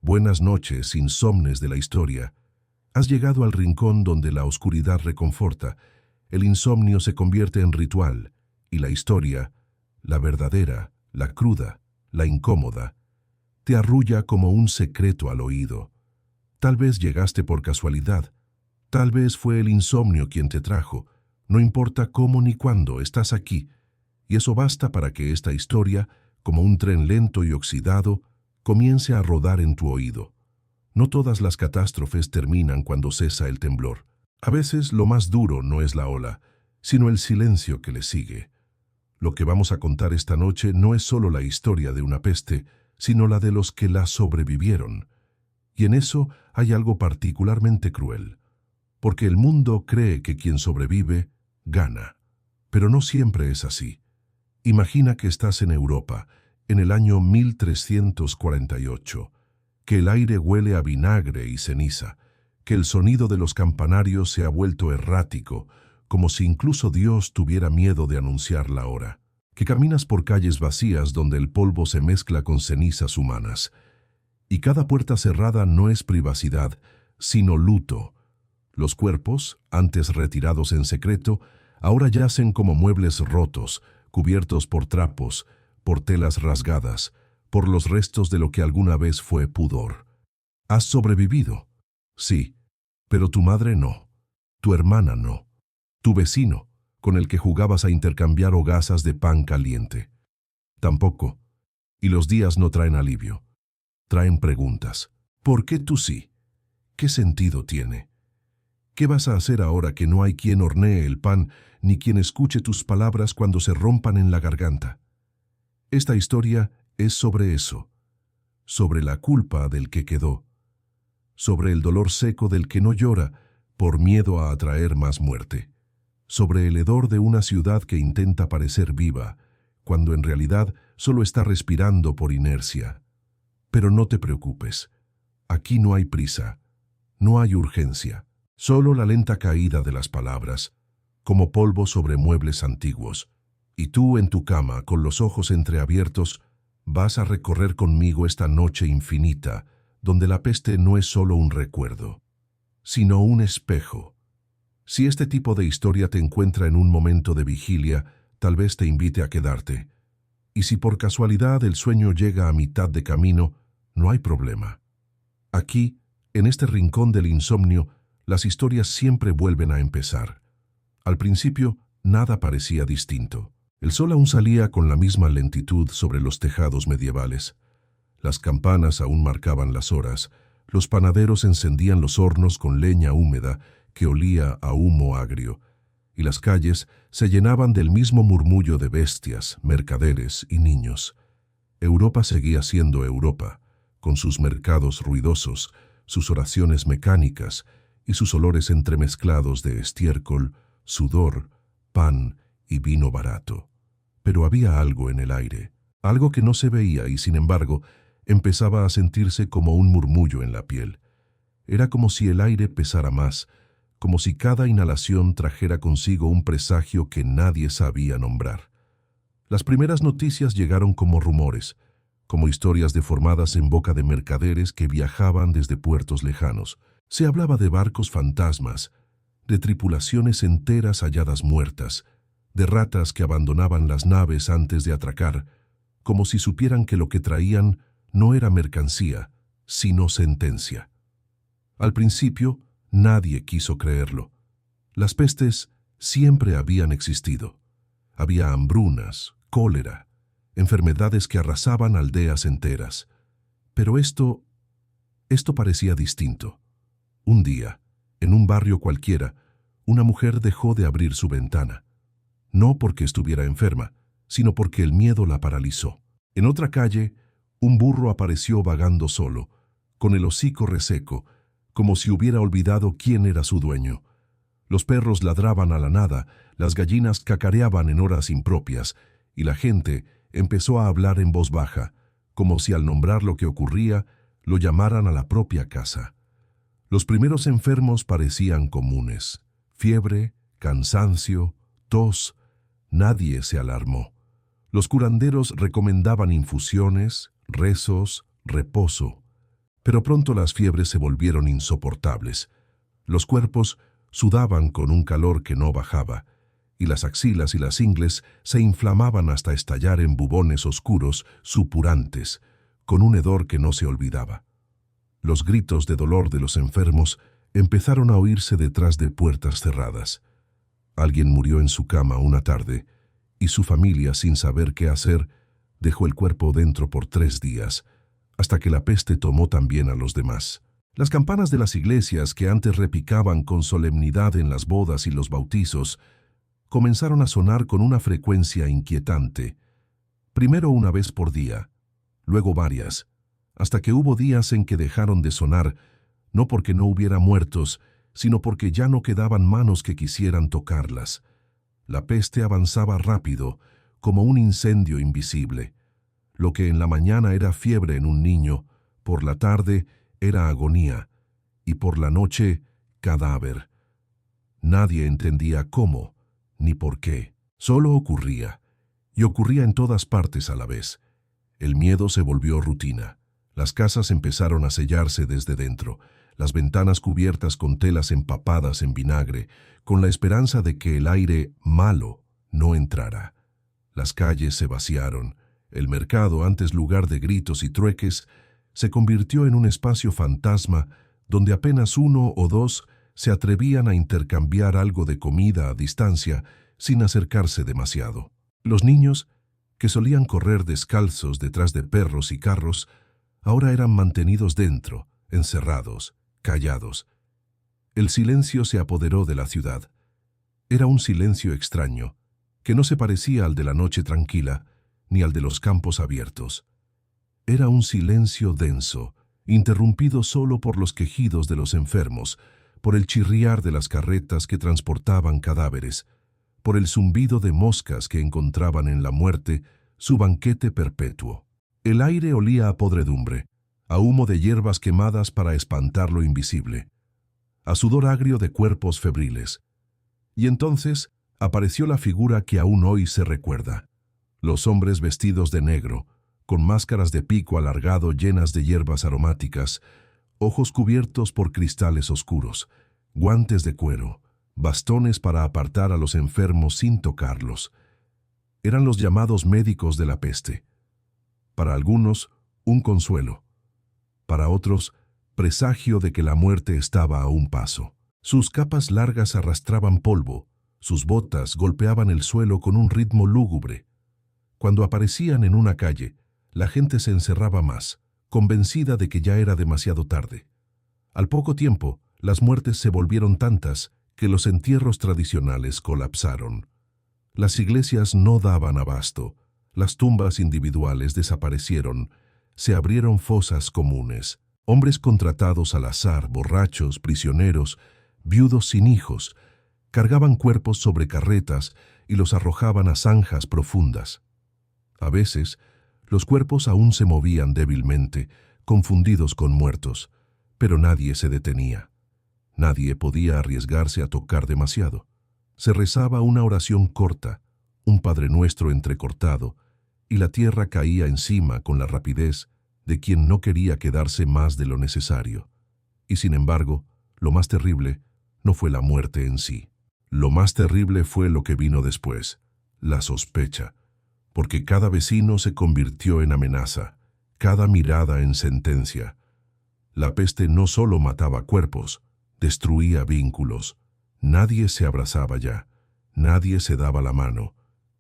Buenas noches, insomnes de la historia. Has llegado al rincón donde la oscuridad reconforta, el insomnio se convierte en ritual, y la historia, la verdadera, la cruda, la incómoda, te arrulla como un secreto al oído. Tal vez llegaste por casualidad, tal vez fue el insomnio quien te trajo. No importa cómo ni cuándo, estás aquí, y eso basta para que esta historia, como un tren lento y oxidado, comience a rodar en tu oído. No todas las catástrofes terminan cuando cesa el temblor. A veces lo más duro no es la ola, sino el silencio que le sigue. Lo que vamos a contar esta noche no es solo la historia de una peste, sino la de los que la sobrevivieron. Y en eso hay algo particularmente cruel, porque el mundo cree que quien sobrevive, gana. Pero no siempre es así. Imagina que estás en Europa, en el año 1348, que el aire huele a vinagre y ceniza, que el sonido de los campanarios se ha vuelto errático, como si incluso Dios tuviera miedo de anunciar la hora, que caminas por calles vacías donde el polvo se mezcla con cenizas humanas, y cada puerta cerrada no es privacidad, sino luto. Los cuerpos, antes retirados en secreto, ahora yacen como muebles rotos, cubiertos por trapos, por telas rasgadas, por los restos de lo que alguna vez fue pudor. ¿Has sobrevivido? Sí, pero tu madre no, tu hermana no, tu vecino, con el que jugabas a intercambiar hogazas de pan caliente. Tampoco, y los días no traen alivio, traen preguntas. ¿Por qué tú sí? ¿Qué sentido tiene? ¿Qué vas a hacer ahora que no hay quien hornee el pan ni quien escuche tus palabras cuando se rompan en la garganta? Esta historia es sobre eso, sobre la culpa del que quedó, sobre el dolor seco del que no llora por miedo a atraer más muerte, sobre el hedor de una ciudad que intenta parecer viva, cuando en realidad solo está respirando por inercia. Pero no te preocupes, aquí no hay prisa, no hay urgencia, solo la lenta caída de las palabras, como polvo sobre muebles antiguos. Y tú en tu cama, con los ojos entreabiertos, vas a recorrer conmigo esta noche infinita, donde la peste no es solo un recuerdo, sino un espejo. Si este tipo de historia te encuentra en un momento de vigilia, tal vez te invite a quedarte. Y si por casualidad el sueño llega a mitad de camino, no hay problema. Aquí, en este rincón del insomnio, las historias siempre vuelven a empezar. Al principio, nada parecía distinto. El sol aún salía con la misma lentitud sobre los tejados medievales. Las campanas aún marcaban las horas, los panaderos encendían los hornos con leña húmeda que olía a humo agrio, y las calles se llenaban del mismo murmullo de bestias, mercaderes y niños. Europa seguía siendo Europa, con sus mercados ruidosos, sus oraciones mecánicas y sus olores entremezclados de estiércol, sudor, pan y vino barato. Pero había algo en el aire, algo que no se veía y, sin embargo, empezaba a sentirse como un murmullo en la piel. Era como si el aire pesara más, como si cada inhalación trajera consigo un presagio que nadie sabía nombrar. Las primeras noticias llegaron como rumores, como historias deformadas en boca de mercaderes que viajaban desde puertos lejanos. Se hablaba de barcos fantasmas, de tripulaciones enteras halladas muertas, de ratas que abandonaban las naves antes de atracar, como si supieran que lo que traían no era mercancía, sino sentencia. Al principio, nadie quiso creerlo. Las pestes siempre habían existido. Había hambrunas, cólera, enfermedades que arrasaban aldeas enteras. Pero esto parecía distinto. Un día, en un barrio cualquiera, una mujer dejó de abrir su ventana. No porque estuviera enferma, sino porque el miedo la paralizó. En otra calle, un burro apareció vagando solo, con el hocico reseco, como si hubiera olvidado quién era su dueño. Los perros ladraban a la nada, las gallinas cacareaban en horas impropias, y la gente empezó a hablar en voz baja, como si al nombrar lo que ocurría, lo llamaran a la propia casa. Los primeros enfermos parecían comunes: fiebre, cansancio, tos. Nadie se alarmó. Los curanderos recomendaban infusiones, rezos, reposo. Pero pronto las fiebres se volvieron insoportables. Los cuerpos sudaban con un calor que no bajaba, y las axilas y las ingles se inflamaban hasta estallar en bubones oscuros, supurantes, con un hedor que no se olvidaba. Los gritos de dolor de los enfermos empezaron a oírse detrás de puertas cerradas. Alguien murió en su cama una tarde, y su familia, sin saber qué hacer, dejó el cuerpo dentro por 3 días, hasta que la peste tomó también a los demás. Las campanas de las iglesias, que antes repicaban con solemnidad en las bodas y los bautizos, comenzaron a sonar con una frecuencia inquietante. Primero una vez por día, luego varias, hasta que hubo días en que dejaron de sonar, no porque no hubiera muertos, sino porque ya no quedaban manos que quisieran tocarlas. La peste avanzaba rápido, como un incendio invisible. Lo que en la mañana era fiebre en un niño, por la tarde era agonía, y por la noche cadáver. Nadie entendía cómo, ni por qué. Solo ocurría, y ocurría en todas partes a la vez. El miedo se volvió rutina. Las casas empezaron a sellarse desde dentro, las ventanas cubiertas con telas empapadas en vinagre, con la esperanza de que el aire malo no entrara. Las calles se vaciaron. El mercado, antes lugar de gritos y trueques, se convirtió en un espacio fantasma donde apenas 1 o 2 se atrevían a intercambiar algo de comida a distancia sin acercarse demasiado. Los niños, que solían correr descalzos detrás de perros y carros, ahora eran mantenidos dentro, encerrados, callados. El silencio se apoderó de la ciudad. Era un silencio extraño, que no se parecía al de la noche tranquila, ni al de los campos abiertos. Era un silencio denso, interrumpido solo por los quejidos de los enfermos, por el chirriar de las carretas que transportaban cadáveres, por el zumbido de moscas que encontraban en la muerte su banquete perpetuo. El aire olía a podredumbre, a humo de hierbas quemadas para espantar lo invisible, a sudor agrio de cuerpos febriles. Y entonces apareció la figura que aún hoy se recuerda. Los hombres vestidos de negro, con máscaras de pico alargado llenas de hierbas aromáticas, ojos cubiertos por cristales oscuros, guantes de cuero, bastones para apartar a los enfermos sin tocarlos. Eran los llamados médicos de la peste. Para algunos, un consuelo. Para otros, presagio de que la muerte estaba a un paso. Sus capas largas arrastraban polvo, sus botas golpeaban el suelo con un ritmo lúgubre. Cuando aparecían en una calle, la gente se encerraba más, convencida de que ya era demasiado tarde. Al poco tiempo, las muertes se volvieron tantas que los entierros tradicionales colapsaron. Las iglesias no daban abasto, las tumbas individuales desaparecieron, se abrieron fosas comunes. Hombres contratados al azar, borrachos, prisioneros, viudos sin hijos, cargaban cuerpos sobre carretas y los arrojaban a zanjas profundas. A veces, los cuerpos aún se movían débilmente, confundidos con muertos, pero nadie se detenía. Nadie podía arriesgarse a tocar demasiado. Se rezaba una oración corta, un Padre Nuestro entrecortado, y la tierra caía encima con la rapidez de quien no quería quedarse más de lo necesario. Y sin embargo, lo más terrible no fue la muerte en sí. Lo más terrible fue lo que vino después, la sospecha, porque cada vecino se convirtió en amenaza, cada mirada en sentencia. La peste no solo mataba cuerpos, destruía vínculos. Nadie se abrazaba ya, nadie se daba la mano,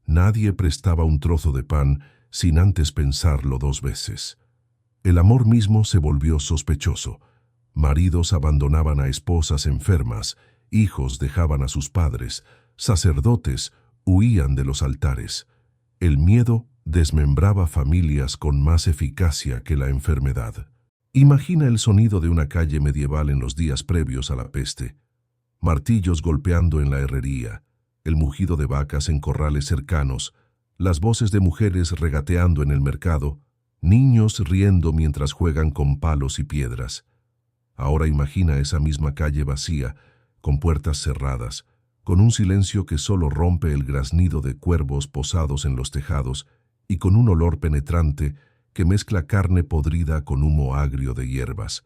nadie prestaba un trozo de pan sin antes pensarlo 2 veces. El amor mismo se volvió sospechoso. Maridos abandonaban a esposas enfermas, hijos dejaban a sus padres, sacerdotes huían de los altares. El miedo desmembraba familias con más eficacia que la enfermedad. Imagina el sonido de una calle medieval en los días previos a la peste. Martillos golpeando en la herrería, el mugido de vacas en corrales cercanos, las voces de mujeres regateando en el mercado, niños riendo mientras juegan con palos y piedras. Ahora imagina esa misma calle vacía, con puertas cerradas, con un silencio que solo rompe el graznido de cuervos posados en los tejados y con un olor penetrante que mezcla carne podrida con humo agrio de hierbas.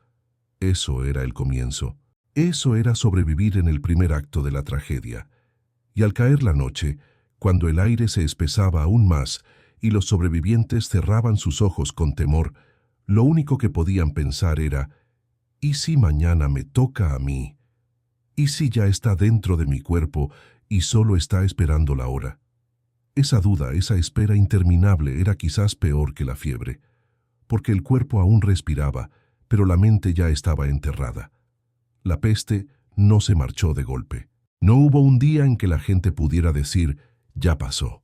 Eso era el comienzo. Eso era sobrevivir en el primer acto de la tragedia. Y al caer la noche, cuando el aire se espesaba aún más y los sobrevivientes cerraban sus ojos con temor, lo único que podían pensar era: ¿y si mañana me toca a mí? ¿Y si ya está dentro de mi cuerpo y solo está esperando la hora? Esa duda, esa espera interminable era quizás peor que la fiebre, porque el cuerpo aún respiraba, pero la mente ya estaba enterrada. La peste no se marchó de golpe. No hubo un día en que la gente pudiera decir: ya pasó.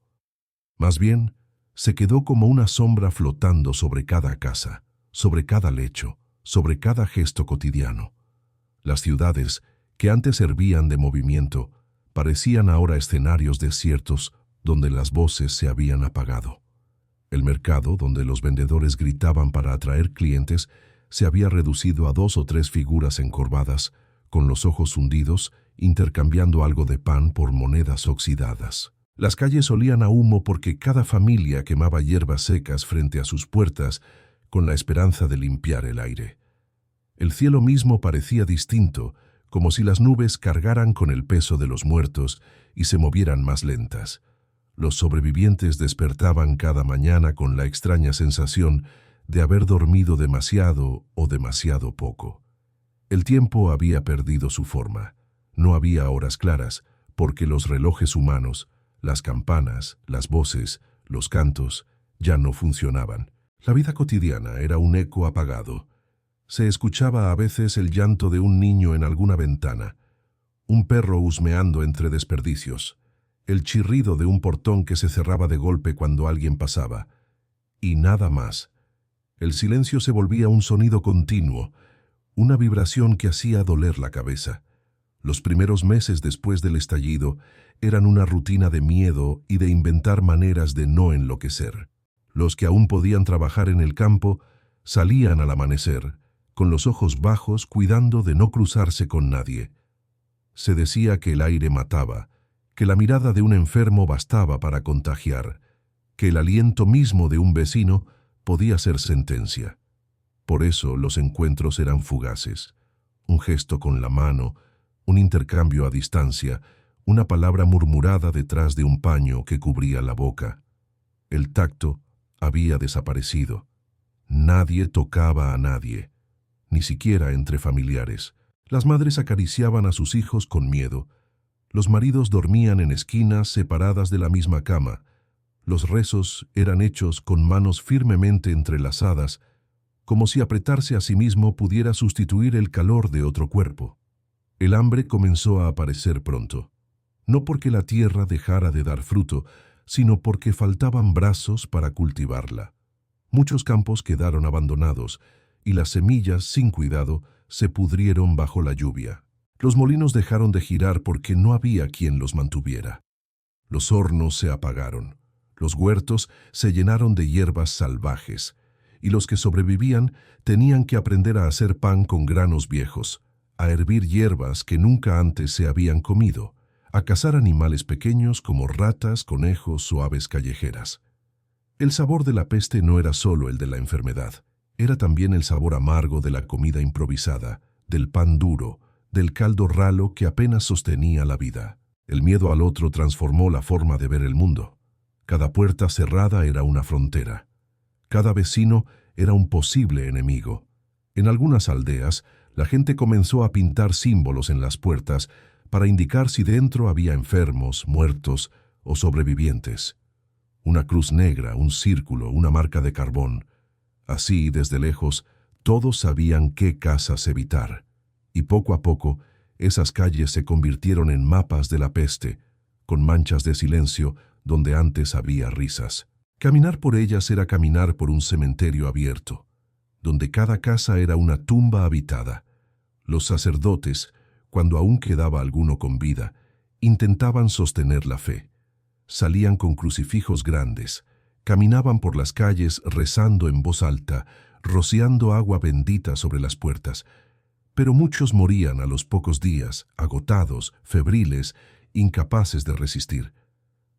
Más bien, se quedó como una sombra flotando sobre cada casa, sobre cada lecho, sobre cada gesto cotidiano. Las ciudades, que antes servían de movimiento, parecían ahora escenarios desiertos donde las voces se habían apagado. El mercado, donde los vendedores gritaban para atraer clientes, se había reducido a 2 o 3 figuras encorvadas, con los ojos hundidos, intercambiando algo de pan por monedas oxidadas. Las calles olían a humo porque cada familia quemaba hierbas secas frente a sus puertas con la esperanza de limpiar el aire. El cielo mismo parecía distinto, como si las nubes cargaran con el peso de los muertos y se movieran más lentas. Los sobrevivientes despertaban cada mañana con la extraña sensación de haber dormido demasiado o demasiado poco. El tiempo había perdido su forma. No había horas claras, porque los relojes humanos, las campanas, las voces, los cantos, ya no funcionaban. La vida cotidiana era un eco apagado. Se escuchaba a veces el llanto de un niño en alguna ventana, un perro husmeando entre desperdicios, el chirrido de un portón que se cerraba de golpe cuando alguien pasaba, y nada más. El silencio se volvía un sonido continuo, una vibración que hacía doler la cabeza. Los primeros meses después del estallido eran una rutina de miedo y de inventar maneras de no enloquecer. Los que aún podían trabajar en el campo salían al amanecer, con los ojos bajos, cuidando de no cruzarse con nadie. Se decía que el aire mataba, que la mirada de un enfermo bastaba para contagiar, que el aliento mismo de un vecino podía ser sentencia. Por eso los encuentros eran fugaces. Un gesto con la mano, un intercambio a distancia, una palabra murmurada detrás de un paño que cubría la boca. El tacto había desaparecido. Nadie tocaba a nadie, ni siquiera entre familiares. Las madres acariciaban a sus hijos con miedo. Los maridos dormían en esquinas separadas de la misma cama. Los rezos eran hechos con manos firmemente entrelazadas, como si apretarse a sí mismo pudiera sustituir el calor de otro cuerpo. El hambre comenzó a aparecer pronto, no porque la tierra dejara de dar fruto, sino porque faltaban brazos para cultivarla. Muchos campos quedaron abandonados, y las semillas, sin cuidado, se pudrieron bajo la lluvia. Los molinos dejaron de girar porque no había quien los mantuviera. Los hornos se apagaron, los huertos se llenaron de hierbas salvajes, y los que sobrevivían tenían que aprender a hacer pan con granos viejos, a hervir hierbas que nunca antes se habían comido, a cazar animales pequeños como ratas, conejos o aves callejeras. El sabor de la peste no era solo el de la enfermedad, era también el sabor amargo de la comida improvisada, del pan duro, del caldo ralo que apenas sostenía la vida. El miedo al otro transformó la forma de ver el mundo. Cada puerta cerrada era una frontera. Cada vecino era un posible enemigo. En algunas aldeas, la gente comenzó a pintar símbolos en las puertas para indicar si dentro había enfermos, muertos o sobrevivientes. Una cruz negra, un círculo, una marca de carbón. Así, desde lejos, todos sabían qué casas evitar. Y poco a poco, esas calles se convirtieron en mapas de la peste, con manchas de silencio donde antes había risas. Caminar por ellas era caminar por un cementerio abierto, donde cada casa era una tumba habitada. Los sacerdotes, cuando aún quedaba alguno con vida, intentaban sostener la fe. Salían con crucifijos grandes, caminaban por las calles rezando en voz alta, rociando agua bendita sobre las puertas. Pero muchos morían a los pocos días, agotados, febriles, incapaces de resistir.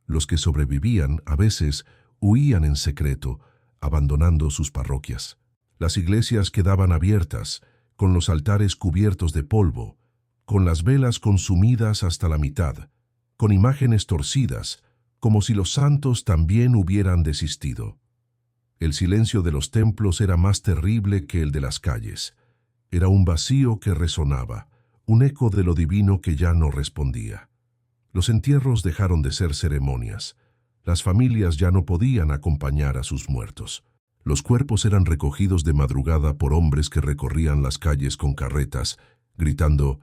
Los que sobrevivían, a veces, huían en secreto, abandonando sus parroquias. Las iglesias quedaban abiertas, con los altares cubiertos de polvo, con las velas consumidas hasta la mitad, con imágenes torcidas, como si los santos también hubieran desistido. El silencio de los templos era más terrible que el de las calles. Era un vacío que resonaba, un eco de lo divino que ya no respondía. Los entierros dejaron de ser ceremonias. Las familias ya no podían acompañar a sus muertos. Los cuerpos eran recogidos de madrugada por hombres que recorrían las calles con carretas, gritando,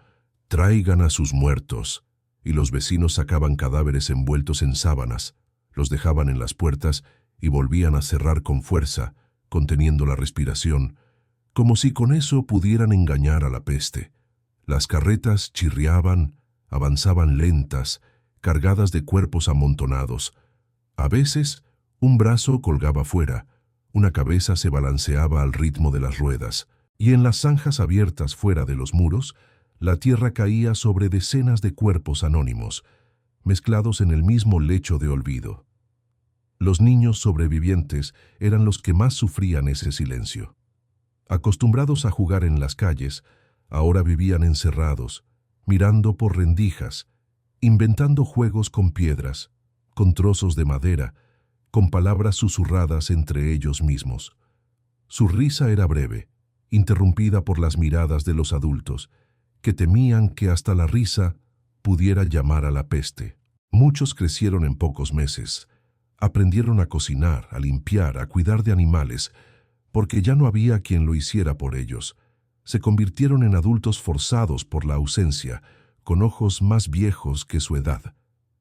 «Traigan a sus muertos», y los vecinos sacaban cadáveres envueltos en sábanas, los dejaban en las puertas y volvían a cerrar con fuerza, conteniendo la respiración, como si con eso pudieran engañar a la peste. Las carretas chirriaban, avanzaban lentas, cargadas de cuerpos amontonados. A veces, un brazo colgaba fuera, una cabeza se balanceaba al ritmo de las ruedas, y en las zanjas abiertas fuera de los muros, la tierra caía sobre decenas de cuerpos anónimos, mezclados en el mismo lecho de olvido. Los niños sobrevivientes eran los que más sufrían ese silencio. Acostumbrados a jugar en las calles, ahora vivían encerrados, mirando por rendijas, inventando juegos con piedras, con trozos de madera, con palabras susurradas entre ellos mismos. Su risa era breve, interrumpida por las miradas de los adultos, que temían que hasta la risa pudiera llamar a la peste. Muchos crecieron en pocos meses, aprendieron a cocinar, a limpiar, a cuidar de animales, porque ya no había quien lo hiciera por ellos. Se convirtieron en adultos forzados por la ausencia, con ojos más viejos que su edad.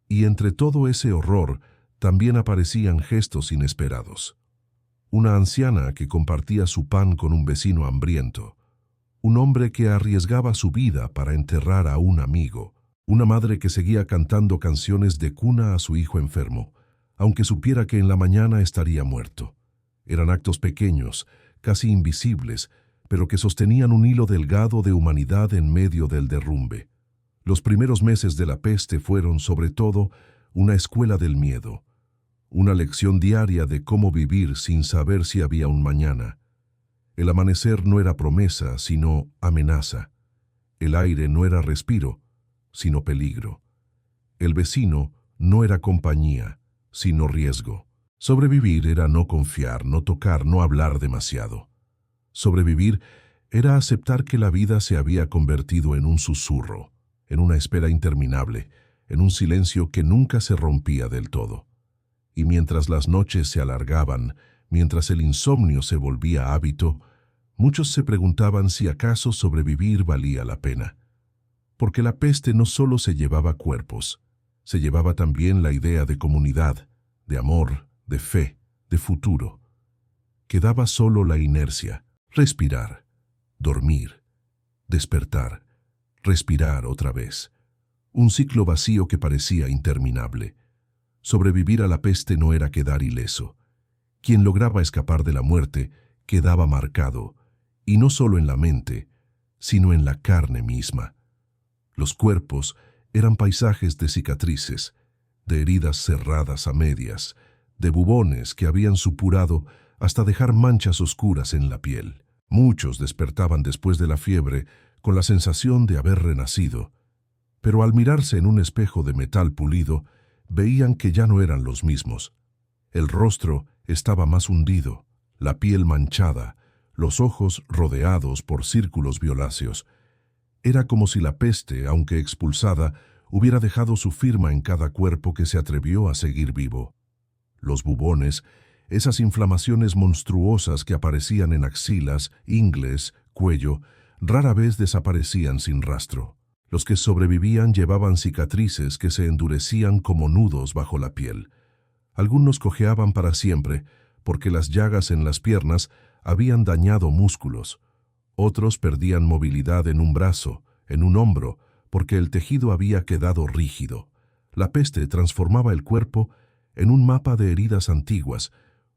Y entre todo ese horror, también aparecían gestos inesperados. Una anciana que compartía su pan con un vecino hambriento, un hombre que arriesgaba su vida para enterrar a un amigo, una madre que seguía cantando canciones de cuna a su hijo enfermo, aunque supiera que en la mañana estaría muerto. Eran actos pequeños, casi invisibles, pero que sostenían un hilo delgado de humanidad en medio del derrumbe. Los primeros meses de la peste fueron, sobre todo, una escuela del miedo, una lección diaria de cómo vivir sin saber si había un mañana. El amanecer no era promesa, sino amenaza. El aire no era respiro, sino peligro. El vecino no era compañía, sino riesgo. Sobrevivir era no confiar, no tocar, no hablar demasiado. Sobrevivir era aceptar que la vida se había convertido en un susurro, en una espera interminable, en un silencio que nunca se rompía del todo. Y mientras las noches se alargaban, mientras el insomnio se volvía hábito, muchos se preguntaban si acaso sobrevivir valía la pena. Porque la peste no solo se llevaba cuerpos, se llevaba también la idea de comunidad, de amor, de fe, de futuro. Quedaba solo la inercia, respirar, dormir, despertar, respirar otra vez. Un ciclo vacío que parecía interminable. Sobrevivir a la peste no era quedar ileso. Quien lograba escapar de la muerte quedaba marcado, y no solo en la mente, sino en la carne misma. Los cuerpos eran paisajes de cicatrices, de heridas cerradas a medias, de bubones que habían supurado hasta dejar manchas oscuras en la piel. Muchos despertaban después de la fiebre con la sensación de haber renacido, pero al mirarse en un espejo de metal pulido, veían que ya no eran los mismos. El rostro estaba más hundido, la piel manchada, los ojos rodeados por círculos violáceos. Era como si la peste, aunque expulsada, hubiera dejado su firma en cada cuerpo que se atrevió a seguir vivo. Los bubones, esas inflamaciones monstruosas que aparecían en axilas, ingles, cuello, rara vez desaparecían sin rastro. Los que sobrevivían llevaban cicatrices que se endurecían como nudos bajo la piel. Algunos cojeaban para siempre, porque las llagas en las piernas habían dañado músculos. Otros perdían movilidad en un brazo, en un hombro, porque el tejido había quedado rígido. La peste transformaba el cuerpo en un mapa de heridas antiguas,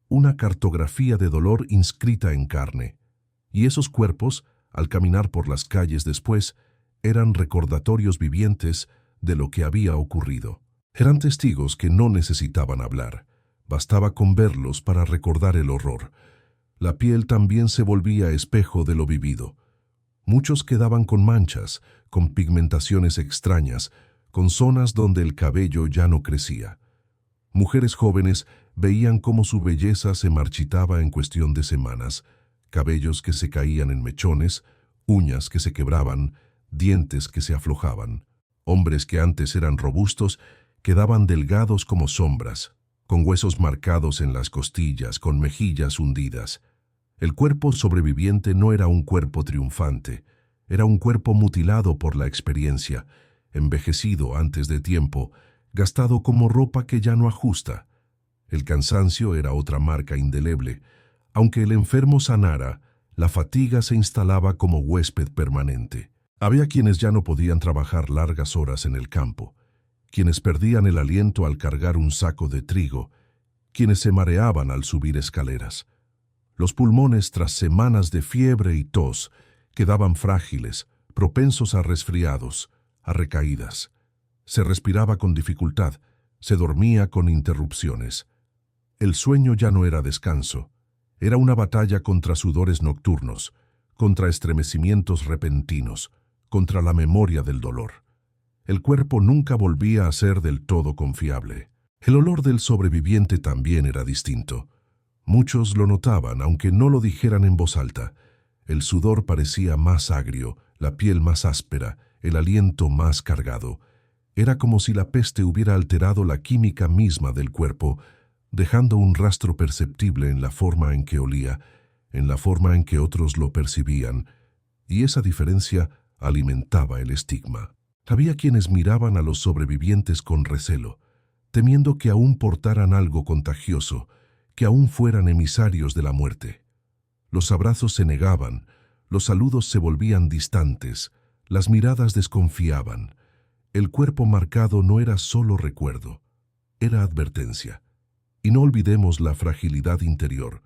una cartografía de dolor inscrita en carne. Y esos cuerpos, al caminar por las calles después, eran recordatorios vivientes de lo que había ocurrido. Eran testigos que no necesitaban hablar, Bastaba con verlos para recordar el horror. La piel también se volvía espejo de lo vivido. Muchos quedaban con manchas, con pigmentaciones extrañas, con zonas donde el cabello ya no crecía. Mujeres jóvenes veían cómo su belleza se marchitaba en cuestión de semanas, cabellos que se caían en mechones, uñas que se quebraban, dientes que se aflojaban. Hombres que antes eran robustos quedaban delgados como sombras, con huesos marcados en las costillas, con mejillas hundidas. El cuerpo sobreviviente no era un cuerpo triunfante, era un cuerpo mutilado por la experiencia, envejecido antes de tiempo, gastado como ropa que ya no ajusta. El cansancio era otra marca indeleble. Aunque el enfermo sanara, la fatiga se instalaba como huésped permanente. Había quienes ya no podían trabajar largas horas en el campo, quienes perdían el aliento al cargar un saco de trigo, quienes se mareaban al subir escaleras. Los pulmones, tras semanas de fiebre y tos, quedaban frágiles, propensos a resfriados, a recaídas. Se respiraba con dificultad, se dormía con interrupciones. El sueño ya no era descanso, era una batalla contra sudores nocturnos, contra estremecimientos repentinos, contra la memoria del dolor. El cuerpo nunca volvía a ser del todo confiable. El olor del sobreviviente también era distinto. Muchos lo notaban, aunque no lo dijeran en voz alta. El sudor parecía más agrio, la piel más áspera, el aliento más cargado. Era como si la peste hubiera alterado la química misma del cuerpo, dejando un rastro perceptible en la forma en que olía, en la forma en que otros lo percibían, y esa diferencia alimentaba el estigma. Había quienes miraban a los sobrevivientes con recelo, temiendo que aún portaran algo contagioso, que aún fueran emisarios de la muerte. Los abrazos se negaban, los saludos se volvían distantes, las miradas desconfiaban. El cuerpo marcado no era solo recuerdo, era advertencia. Y no olvidemos la fragilidad interior.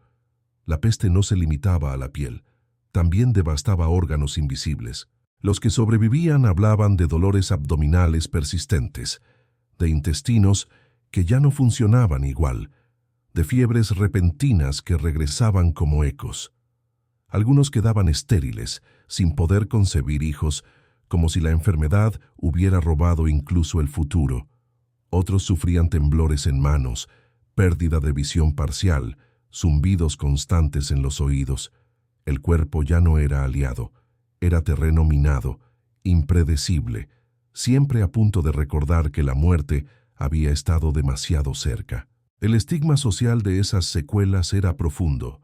La peste no se limitaba a la piel, también devastaba órganos invisibles. Los que sobrevivían hablaban de dolores abdominales persistentes, de intestinos que ya no funcionaban igual, de fiebres repentinas que regresaban como ecos. Algunos quedaban estériles, sin poder concebir hijos, como si la enfermedad hubiera robado incluso el futuro. Otros sufrían temblores en manos, pérdida de visión parcial, zumbidos constantes en los oídos. El cuerpo ya no era aliado, era terreno minado, impredecible, siempre a punto de recordar que la muerte había estado demasiado cerca. El estigma social de esas secuelas era profundo.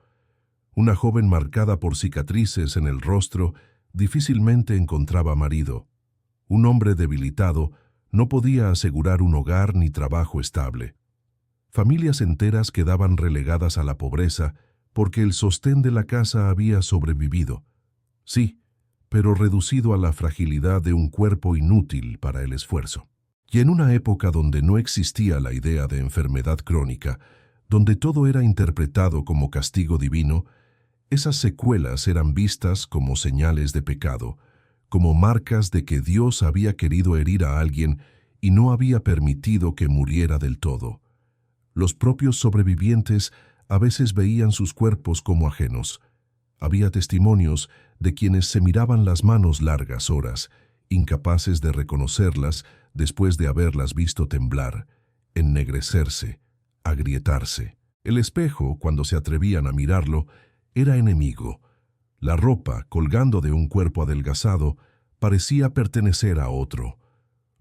Una joven marcada por cicatrices en el rostro difícilmente encontraba marido. Un hombre debilitado no podía asegurar un hogar ni trabajo estable. Familias enteras quedaban relegadas a la pobreza porque el sostén de la casa había sobrevivido. Sí, pero reducido a la fragilidad de un cuerpo inútil para el esfuerzo. Y en una época donde no existía la idea de enfermedad crónica, donde todo era interpretado como castigo divino, esas secuelas eran vistas como señales de pecado, como marcas de que Dios había querido herir a alguien y no había permitido que muriera del todo. Los propios sobrevivientes a veces veían sus cuerpos como ajenos. Había testimonios de quienes se miraban las manos largas horas, incapaces de reconocerlas después de haberlas visto temblar, ennegrecerse, agrietarse. El espejo, cuando se atrevían a mirarlo, era enemigo. La ropa, colgando de un cuerpo adelgazado, parecía pertenecer a otro.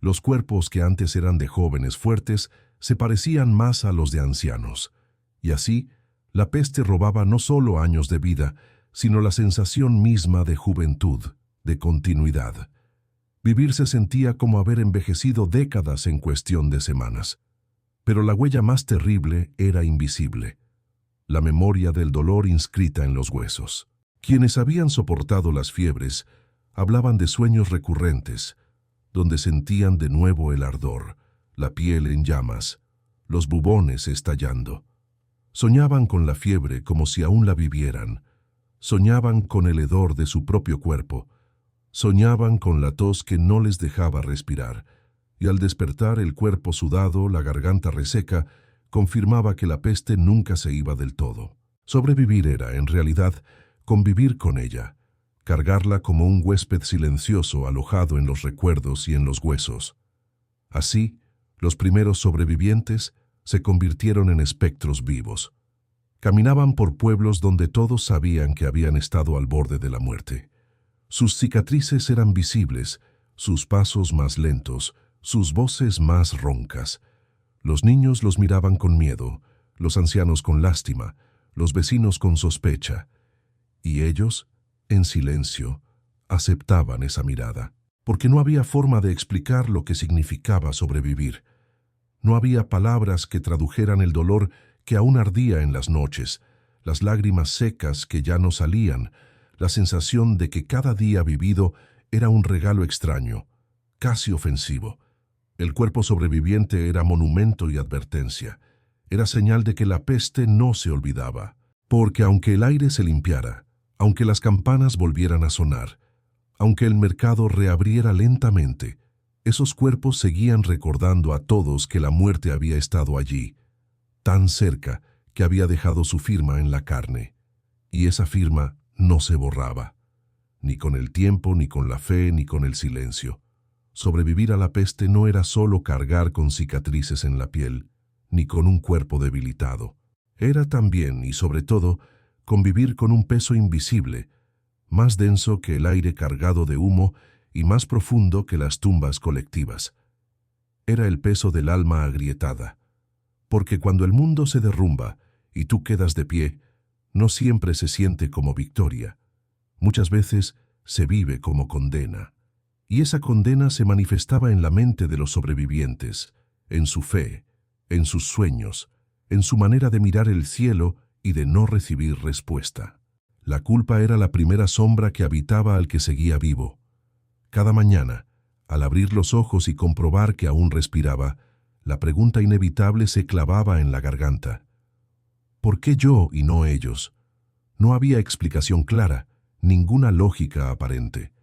Los cuerpos que antes eran de jóvenes fuertes se parecían más a los de ancianos. Y así, la peste robaba no solo años de vida, sino la sensación misma de juventud, de continuidad. Vivir se sentía como haber envejecido décadas en cuestión de semanas. Pero la huella más terrible era invisible. La memoria del dolor inscrita en los huesos. Quienes habían soportado las fiebres hablaban de sueños recurrentes, donde sentían de nuevo el ardor, la piel en llamas, los bubones estallando. Soñaban con la fiebre como si aún la vivieran. Soñaban con el hedor de su propio cuerpo. Soñaban con la tos que no les dejaba respirar, y al despertar el cuerpo sudado, la garganta reseca, confirmaba que la peste nunca se iba del todo. Sobrevivir era, en realidad, convivir con ella, cargarla como un huésped silencioso alojado en los recuerdos y en los huesos. Así, los primeros sobrevivientes se convirtieron en espectros vivos. Caminaban por pueblos donde todos sabían que habían estado al borde de la muerte. Sus cicatrices eran visibles, sus pasos más lentos, sus voces más roncas. Los niños los miraban con miedo, los ancianos con lástima, los vecinos con sospecha. Y ellos, en silencio, aceptaban esa mirada, porque no había forma de explicar lo que significaba sobrevivir. No había palabras que tradujeran el dolor que aún ardía en las noches, las lágrimas secas que ya no salían, la sensación de que cada día vivido era un regalo extraño, casi ofensivo. El cuerpo sobreviviente era monumento y advertencia. Era señal de que la peste no se olvidaba, porque aunque el aire se limpiara, aunque las campanas volvieran a sonar, aunque el mercado reabriera lentamente, esos cuerpos seguían recordando a todos que la muerte había estado allí, tan cerca que había dejado su firma en la carne. Y esa firma no se borraba, ni con el tiempo, ni con la fe, ni con el silencio. Sobrevivir a la peste no era solo cargar con cicatrices en la piel, ni con un cuerpo debilitado. Era también, y sobre todo, convivir con un peso invisible, más denso que el aire cargado de humo y más profundo que las tumbas colectivas. Era el peso del alma agrietada, porque cuando el mundo se derrumba y tú quedas de pie, no siempre se siente como victoria. Muchas veces se vive como condena. Y esa condena se manifestaba en la mente de los sobrevivientes, en su fe, en sus sueños, en su manera de mirar el cielo y de no recibir respuesta. La culpa era la primera sombra que habitaba al que seguía vivo. Cada mañana, al abrir los ojos y comprobar que aún respiraba, la pregunta inevitable se clavaba en la garganta. ¿Por qué yo y no ellos? No había explicación clara, ninguna lógica aparente.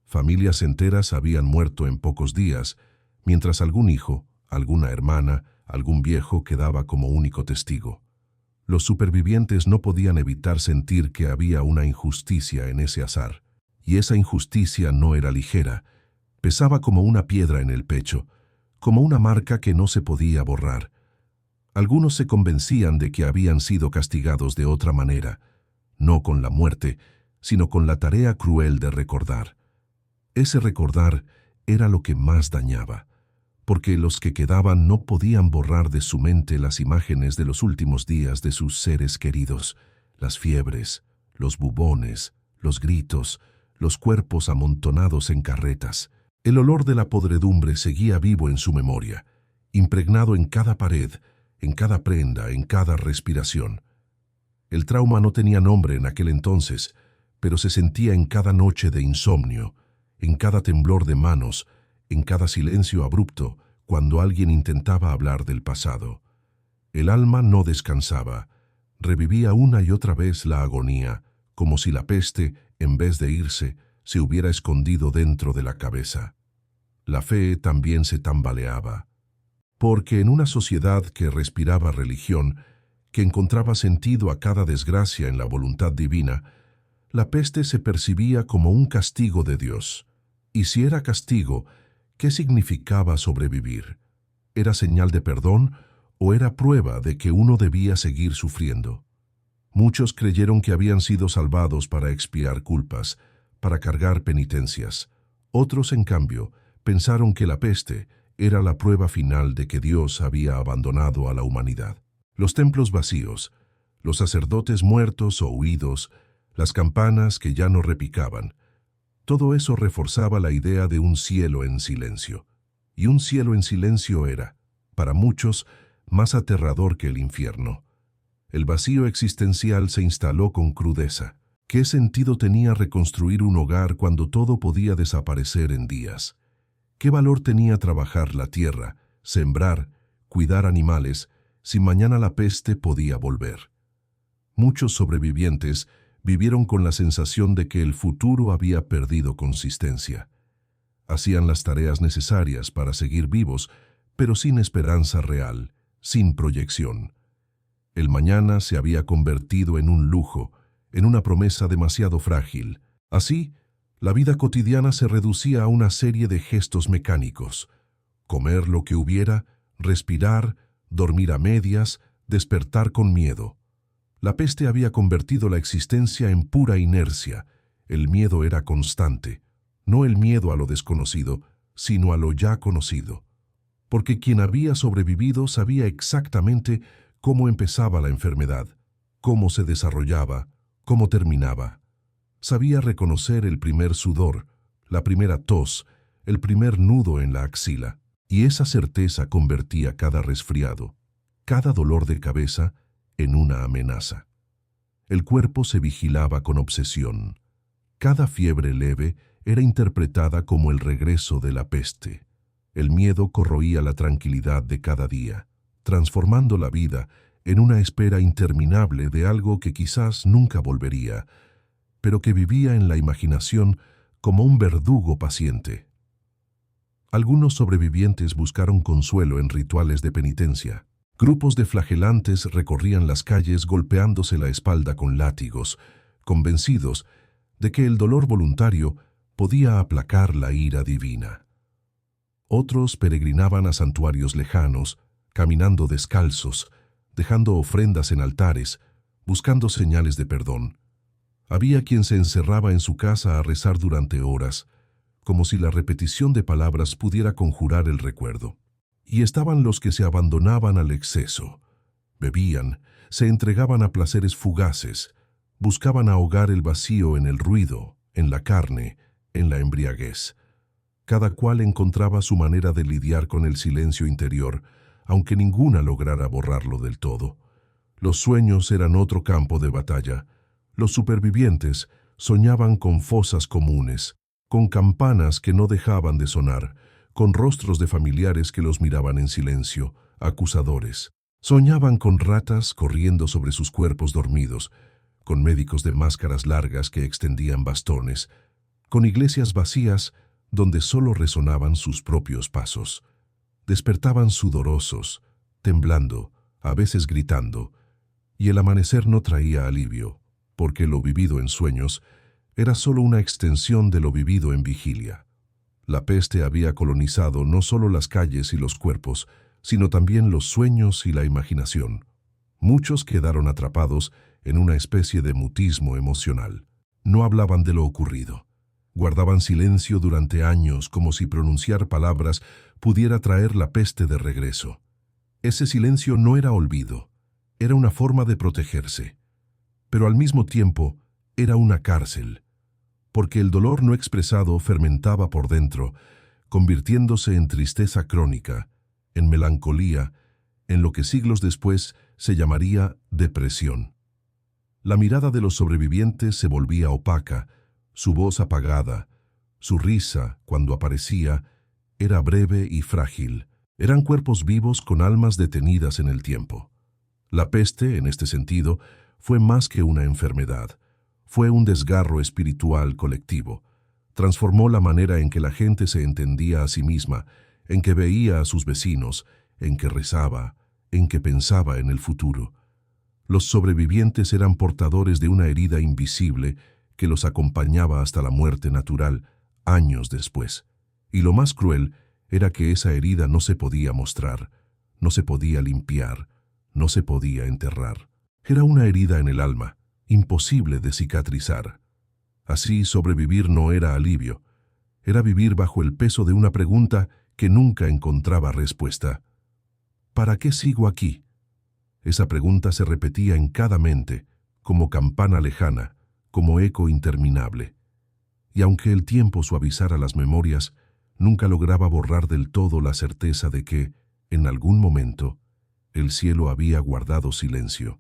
Familias enteras habían muerto en pocos días, mientras algún hijo, alguna hermana, algún viejo quedaba como único testigo. Los supervivientes no podían evitar sentir que había una injusticia en ese azar, y esa injusticia no era ligera, pesaba como una piedra en el pecho, como una marca que no se podía borrar. Algunos se convencían de que habían sido castigados de otra manera, no con la muerte, sino con la tarea cruel de recordar. Ese recordar era lo que más dañaba, porque los que quedaban no podían borrar de su mente las imágenes de los últimos días de sus seres queridos, las fiebres, los bubones, los gritos, los cuerpos amontonados en carretas. El olor de la podredumbre seguía vivo en su memoria, impregnado en cada pared, en cada prenda, en cada respiración. El trauma no tenía nombre en aquel entonces, pero se sentía en cada noche de insomnio, en cada temblor de manos, en cada silencio abrupto cuando alguien intentaba hablar del pasado. El alma no descansaba, revivía una y otra vez la agonía, como si la peste, en vez de irse, se hubiera escondido dentro de la cabeza. La fe también se tambaleaba, porque en una sociedad que respiraba religión, que encontraba sentido a cada desgracia en la voluntad divina, la peste se percibía como un castigo de Dios. Y si era castigo, ¿qué significaba sobrevivir? ¿Era señal de perdón o era prueba de que uno debía seguir sufriendo? Muchos creyeron que habían sido salvados para expiar culpas, para cargar penitencias. Otros, en cambio, pensaron que la peste era la prueba final de que Dios había abandonado a la humanidad. Los templos vacíos, los sacerdotes muertos o huidos, las campanas que ya no repicaban, todo eso reforzaba la idea de un cielo en silencio. Y un cielo en silencio era, para muchos, más aterrador que el infierno. El vacío existencial se instaló con crudeza. ¿Qué sentido tenía reconstruir un hogar cuando todo podía desaparecer en días? ¿Qué valor tenía trabajar la tierra, sembrar, cuidar animales, si mañana la peste podía volver? Muchos sobrevivientes vivieron con la sensación de que el futuro había perdido consistencia. Hacían las tareas necesarias para seguir vivos, pero sin esperanza real, sin proyección. El mañana se había convertido en un lujo, en una promesa demasiado frágil. Así, la vida cotidiana se reducía a una serie de gestos mecánicos: comer lo que hubiera, respirar, dormir a medias, despertar con miedo. La peste había convertido la existencia en pura inercia. El miedo era constante, no el miedo a lo desconocido, sino a lo ya conocido. Porque quien había sobrevivido sabía exactamente cómo empezaba la enfermedad, cómo se desarrollaba, cómo terminaba. Sabía reconocer el primer sudor, la primera tos, el primer nudo en la axila, y esa certeza convertía cada resfriado, cada dolor de cabeza, en una amenaza. El cuerpo se vigilaba con obsesión. Cada fiebre leve era interpretada como el regreso de la peste. El miedo corroía la tranquilidad de cada día, transformando la vida en una espera interminable de algo que quizás nunca volvería, pero que vivía en la imaginación como un verdugo paciente. Algunos sobrevivientes buscaron consuelo en rituales de penitencia. Grupos de flagelantes recorrían las calles golpeándose la espalda con látigos, convencidos de que el dolor voluntario podía aplacar la ira divina. Otros peregrinaban a santuarios lejanos, caminando descalzos, dejando ofrendas en altares, buscando señales de perdón. Había quien se encerraba en su casa a rezar durante horas, como si la repetición de palabras pudiera conjurar el recuerdo. Y estaban los que se abandonaban al exceso. Bebían, se entregaban a placeres fugaces, buscaban ahogar el vacío en el ruido, en la carne, en la embriaguez. Cada cual encontraba su manera de lidiar con el silencio interior, aunque ninguna lograra borrarlo del todo. Los sueños eran otro campo de batalla. Los supervivientes soñaban con fosas comunes, con campanas que no dejaban de sonar, con rostros de familiares que los miraban en silencio, acusadores. Soñaban con ratas corriendo sobre sus cuerpos dormidos, con médicos de máscaras largas que extendían bastones, con iglesias vacías donde solo resonaban sus propios pasos. Despertaban sudorosos, temblando, a veces gritando, y el amanecer no traía alivio, porque lo vivido en sueños era solo una extensión de lo vivido en vigilia. La peste había colonizado no solo las calles y los cuerpos, sino también los sueños y la imaginación. Muchos quedaron atrapados en una especie de mutismo emocional. No hablaban de lo ocurrido. Guardaban silencio durante años como si pronunciar palabras pudiera traer la peste de regreso. Ese silencio no era olvido, era una forma de protegerse. Pero al mismo tiempo era una cárcel, porque el dolor no expresado fermentaba por dentro, convirtiéndose en tristeza crónica, en melancolía, en lo que siglos después se llamaría depresión. La mirada de los sobrevivientes se volvía opaca, su voz apagada, su risa, cuando aparecía, era breve y frágil. Eran cuerpos vivos con almas detenidas en el tiempo. La peste, en este sentido, fue más que una enfermedad. Fue un desgarro espiritual colectivo. Transformó la manera en que la gente se entendía a sí misma, en que veía a sus vecinos, en que rezaba, en que pensaba en el futuro. Los sobrevivientes eran portadores de una herida invisible que los acompañaba hasta la muerte natural, años después. Y lo más cruel era que esa herida no se podía mostrar, no se podía limpiar, no se podía enterrar. Era una herida en el alma, imposible de cicatrizar. Así, sobrevivir no era alivio. Era vivir bajo el peso de una pregunta que nunca encontraba respuesta. ¿Para qué sigo aquí? Esa pregunta se repetía en cada mente, como campana lejana, como eco interminable. Y aunque el tiempo suavizara las memorias, nunca lograba borrar del todo la certeza de que, en algún momento, el cielo había guardado silencio,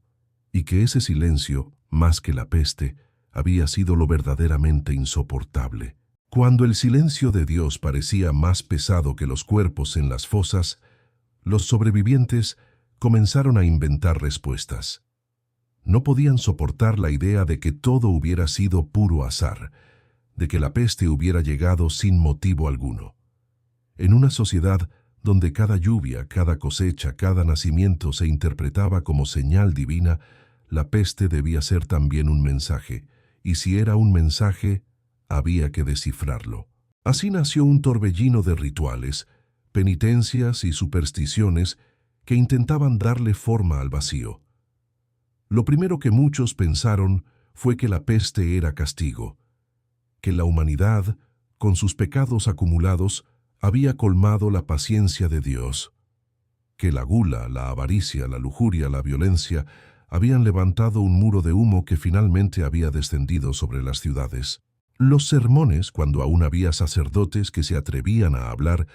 y que ese silencio, más que la peste, había sido lo verdaderamente insoportable. Cuando el silencio de Dios parecía más pesado que los cuerpos en las fosas, los sobrevivientes comenzaron a inventar respuestas. No podían soportar la idea de que todo hubiera sido puro azar, de que la peste hubiera llegado sin motivo alguno. En una sociedad donde cada lluvia, cada cosecha, cada nacimiento se interpretaba como señal divina, la peste debía ser también un mensaje, y si era un mensaje, había que descifrarlo. Así nació un torbellino de rituales, penitencias y supersticiones que intentaban darle forma al vacío. Lo primero que muchos pensaron fue que la peste era castigo, que la humanidad, con sus pecados acumulados, había colmado la paciencia de Dios, que la gula, la avaricia, la lujuria, la violencia habían levantado un muro de humo que finalmente había descendido sobre las ciudades. Los sermones, cuando aún había sacerdotes que se atrevían a hablar,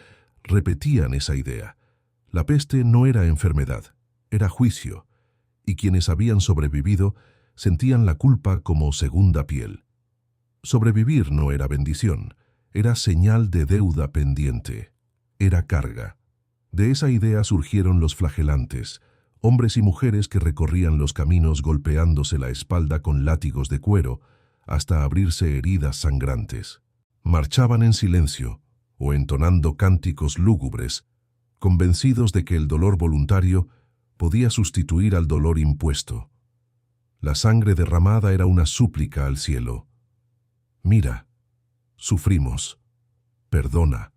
repetían esa idea. La peste no era enfermedad, era juicio, y quienes habían sobrevivido sentían la culpa como segunda piel. Sobrevivir no era bendición, era señal de deuda pendiente, era carga. De esa idea surgieron los flagelantes, hombres y mujeres que recorrían los caminos golpeándose la espalda con látigos de cuero hasta abrirse heridas sangrantes. Marchaban en silencio o entonando cánticos lúgubres, convencidos de que el dolor voluntario podía sustituir al dolor impuesto. La sangre derramada era una súplica al cielo. Mira, sufrimos, perdona.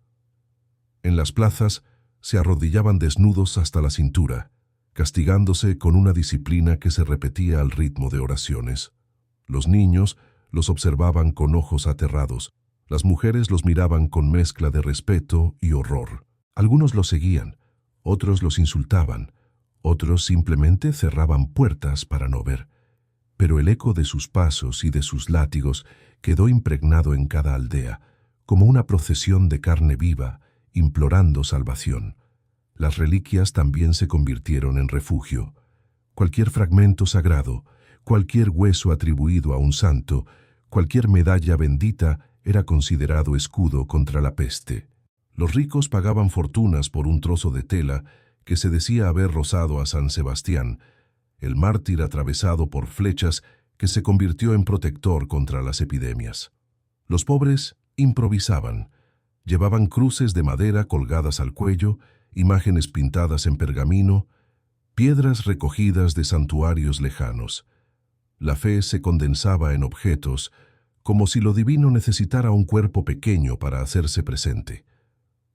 En las plazas se arrodillaban desnudos hasta la cintura, castigándose con una disciplina que se repetía al ritmo de oraciones. Los niños los observaban con ojos aterrados, las mujeres los miraban con mezcla de respeto y horror. Algunos los seguían, otros los insultaban, otros simplemente cerraban puertas para no ver. Pero el eco de sus pasos y de sus látigos quedó impregnado en cada aldea, como una procesión de carne viva, implorando salvación. Las reliquias también se convirtieron en refugio. Cualquier fragmento sagrado, cualquier hueso atribuido a un santo, cualquier medalla bendita era considerado escudo contra la peste. Los ricos pagaban fortunas por un trozo de tela que se decía haber rozado a San Sebastián, el mártir atravesado por flechas que se convirtió en protector contra las epidemias. Los pobres improvisaban, llevaban cruces de madera colgadas al cuello, imágenes pintadas en pergamino, piedras recogidas de santuarios lejanos. La fe se condensaba en objetos, como si lo divino necesitara un cuerpo pequeño para hacerse presente.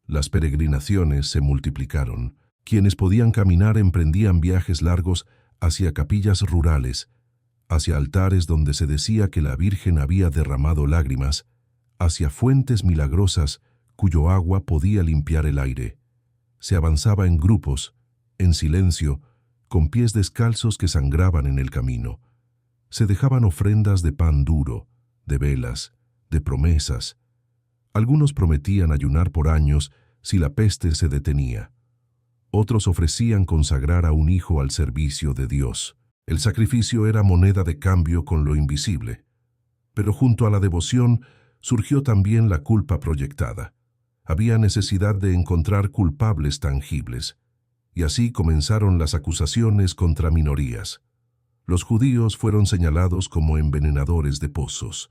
Las peregrinaciones se multiplicaron. Quienes podían caminar emprendían viajes largos hacia capillas rurales, hacia altares donde se decía que la Virgen había derramado lágrimas, hacia fuentes milagrosas cuyo agua podía limpiar el aire. Se avanzaba en grupos, en silencio, con pies descalzos que sangraban en el camino. Se dejaban ofrendas de pan duro, de velas, de promesas. Algunos prometían ayunar por años si la peste se detenía. Otros ofrecían consagrar a un hijo al servicio de Dios. El sacrificio era moneda de cambio con lo invisible. Pero junto a la devoción surgió también la culpa proyectada. Había necesidad de encontrar culpables tangibles, y así comenzaron las acusaciones contra minorías. Los judíos fueron señalados como envenenadores de pozos.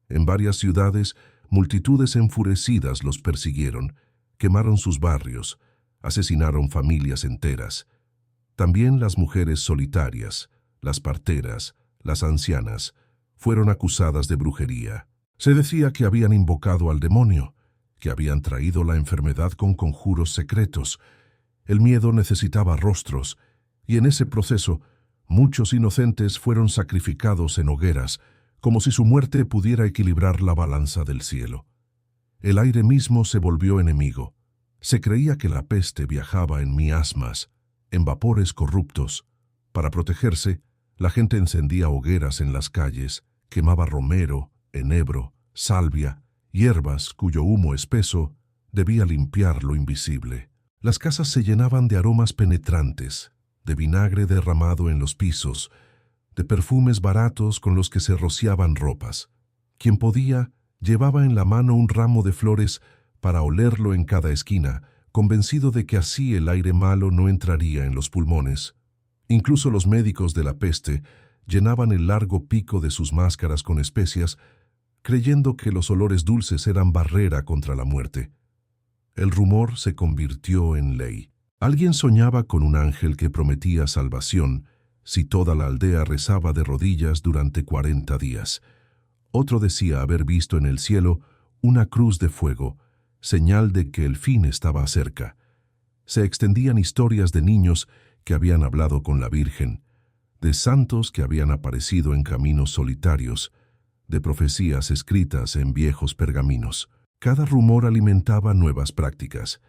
En varias ciudades, multitudes enfurecidas los persiguieron, quemaron sus barrios, asesinaron familias enteras. También las mujeres solitarias, las parteras, las ancianas, fueron acusadas de brujería. Se decía que habían invocado al demonio, que habían traído la enfermedad con conjuros secretos. El miedo necesitaba rostros, y en ese proceso muchos inocentes fueron sacrificados en hogueras, como si su muerte pudiera equilibrar la balanza del cielo. El aire mismo se volvió enemigo. Se creía que la peste viajaba en miasmas, en vapores corruptos. Para protegerse, la gente encendía hogueras en las calles, quemaba romero, enebro, salvia, hierbas cuyo humo espeso debía limpiar lo invisible. Las casas se llenaban de aromas penetrantes, de vinagre derramado en los pisos, de perfumes baratos con los que se rociaban ropas. Quien podía, llevaba en la mano un ramo de flores para olerlo en cada esquina, convencido de que así el aire malo no entraría en los pulmones. Incluso los médicos de la peste llenaban el largo pico de sus máscaras con especias, creyendo que los olores dulces eran barrera contra la muerte. El rumor se convirtió en ley. Alguien soñaba con un ángel que prometía salvación si toda la aldea rezaba de rodillas durante 40 días. Otro decía haber visto en el cielo una cruz de fuego, señal de que el fin estaba cerca. Se extendían historias de niños que habían hablado con la Virgen, de santos que habían aparecido en caminos solitarios, de profecías escritas en viejos pergaminos. Cada rumor alimentaba nuevas prácticas: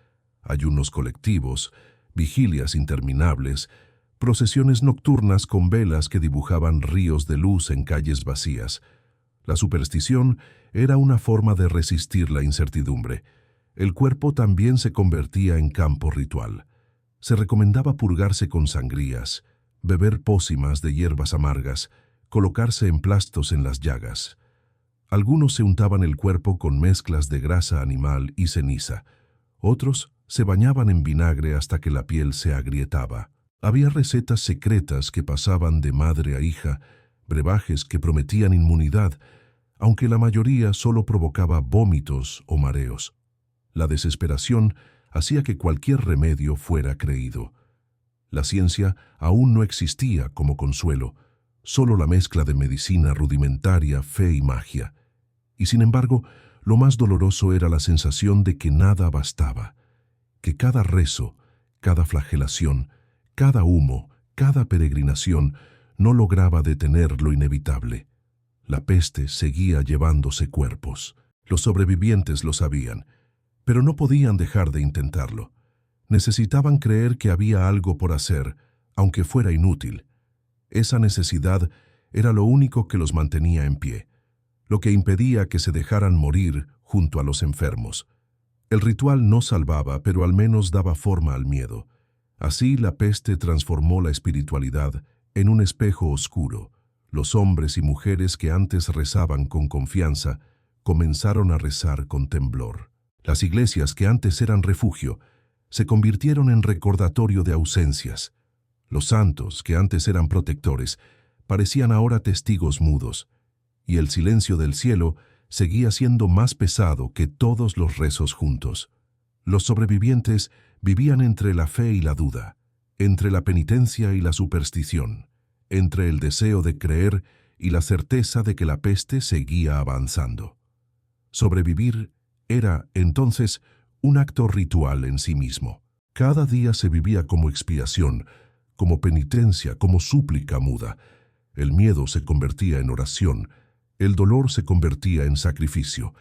ayunos colectivos, vigilias interminables, procesiones nocturnas con velas que dibujaban ríos de luz en calles vacías. La superstición era una forma de resistir la incertidumbre. El cuerpo también se convertía en campo ritual. Se recomendaba purgarse con sangrías, beber pócimas de hierbas amargas, colocarse emplastos en las llagas. Algunos se untaban el cuerpo con mezclas de grasa animal y ceniza. Otros se bañaban en vinagre hasta que la piel se agrietaba. Había recetas secretas que pasaban de madre a hija, brebajes que prometían inmunidad, aunque la mayoría solo provocaba vómitos o mareos. La desesperación hacía que cualquier remedio fuera creído. La ciencia aún no existía como consuelo, solo la mezcla de medicina rudimentaria, fe y magia. Y sin embargo, lo más doloroso era la sensación de que nada bastaba, que cada rezo, cada flagelación, cada humo, cada peregrinación no lograba detener lo inevitable. La peste seguía llevándose cuerpos. Los sobrevivientes lo sabían, pero no podían dejar de intentarlo. Necesitaban creer que había algo por hacer, aunque fuera inútil. Esa necesidad era lo único que los mantenía en pie, lo que impedía que se dejaran morir junto a los enfermos. El ritual no salvaba, pero al menos daba forma al miedo. Así la peste transformó la espiritualidad en un espejo oscuro. Los hombres y mujeres que antes rezaban con confianza comenzaron a rezar con temblor. Las iglesias que antes eran refugio se convirtieron en recordatorio de ausencias. Los santos, que antes eran protectores, parecían ahora testigos mudos, y el silencio del cielo seguía siendo más pesado que todos los rezos juntos. Los sobrevivientes vivían entre la fe y la duda, entre la penitencia y la superstición, entre el deseo de creer y la certeza de que la peste seguía avanzando. Sobrevivir era, entonces, un acto ritual en sí mismo. Cada día se vivía como expiación, como penitencia, como súplica muda. El miedo se convertía en oración, el dolor se convertía en sacrificio,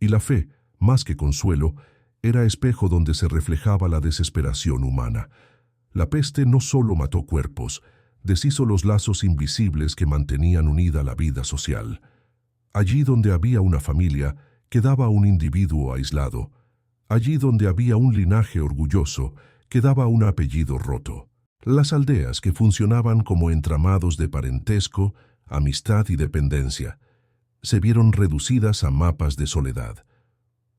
y la fe, más que consuelo, era espejo donde se reflejaba la desesperación humana. La peste no solo mató cuerpos, deshizo los lazos invisibles que mantenían unida la vida social. Allí donde había una familia, quedaba un individuo aislado. Allí donde había un linaje orgulloso, quedaba un apellido roto. Las aldeas, que funcionaban como entramados de parentesco, amistad y dependencia, se vieron reducidas a mapas de soledad.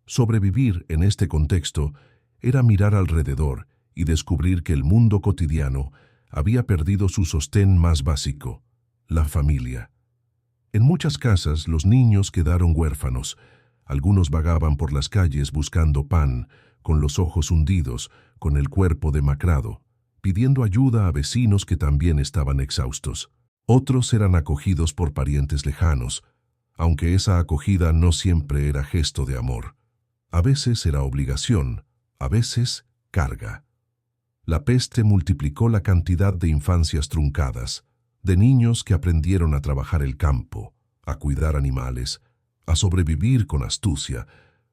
Sobrevivir en este contexto era mirar alrededor y descubrir que el mundo cotidiano había perdido su sostén más básico, la familia. En muchas casas los niños quedaron huérfanos. Algunos vagaban por las calles buscando pan, con los ojos hundidos, con el cuerpo demacrado, pidiendo ayuda a vecinos que también estaban exhaustos. Otros eran acogidos por parientes lejanos, aunque esa acogida no siempre era gesto de amor. A veces era obligación, a veces carga. La peste multiplicó la cantidad de infancias truncadas, de niños que aprendieron a trabajar el campo, a cuidar animales, a sobrevivir con astucia,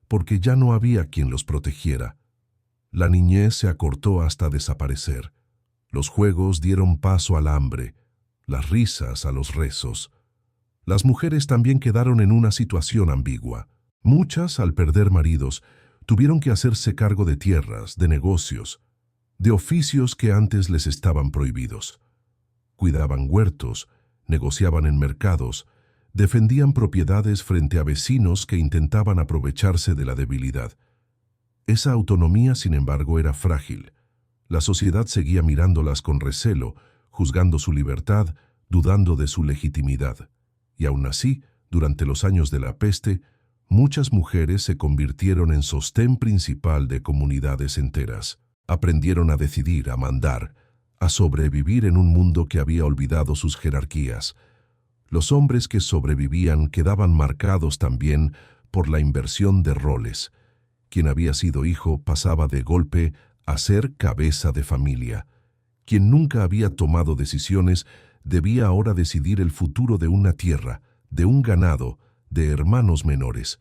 porque ya no había quien los protegiera. La niñez se acortó hasta desaparecer. Los juegos dieron paso al hambre, las risas a los rezos. Las mujeres también quedaron en una situación ambigua. Muchas, al perder maridos, tuvieron que hacerse cargo de tierras, de negocios, de oficios que antes les estaban prohibidos. Cuidaban huertos, negociaban en mercados, defendían propiedades frente a vecinos que intentaban aprovecharse de la debilidad. Esa autonomía, sin embargo, era frágil. La sociedad seguía mirándolas con recelo, juzgando su libertad, dudando de su legitimidad. Y aún así, durante los años de la peste, muchas mujeres se convirtieron en sostén principal de comunidades enteras. Aprendieron a decidir, a mandar, a sobrevivir en un mundo que había olvidado sus jerarquías. Los hombres que sobrevivían quedaban marcados también por la inversión de roles. Quien había sido hijo pasaba de golpe a ser cabeza de familia. Quien nunca había tomado decisiones debía ahora decidir el futuro de una tierra, de un ganado, de hermanos menores.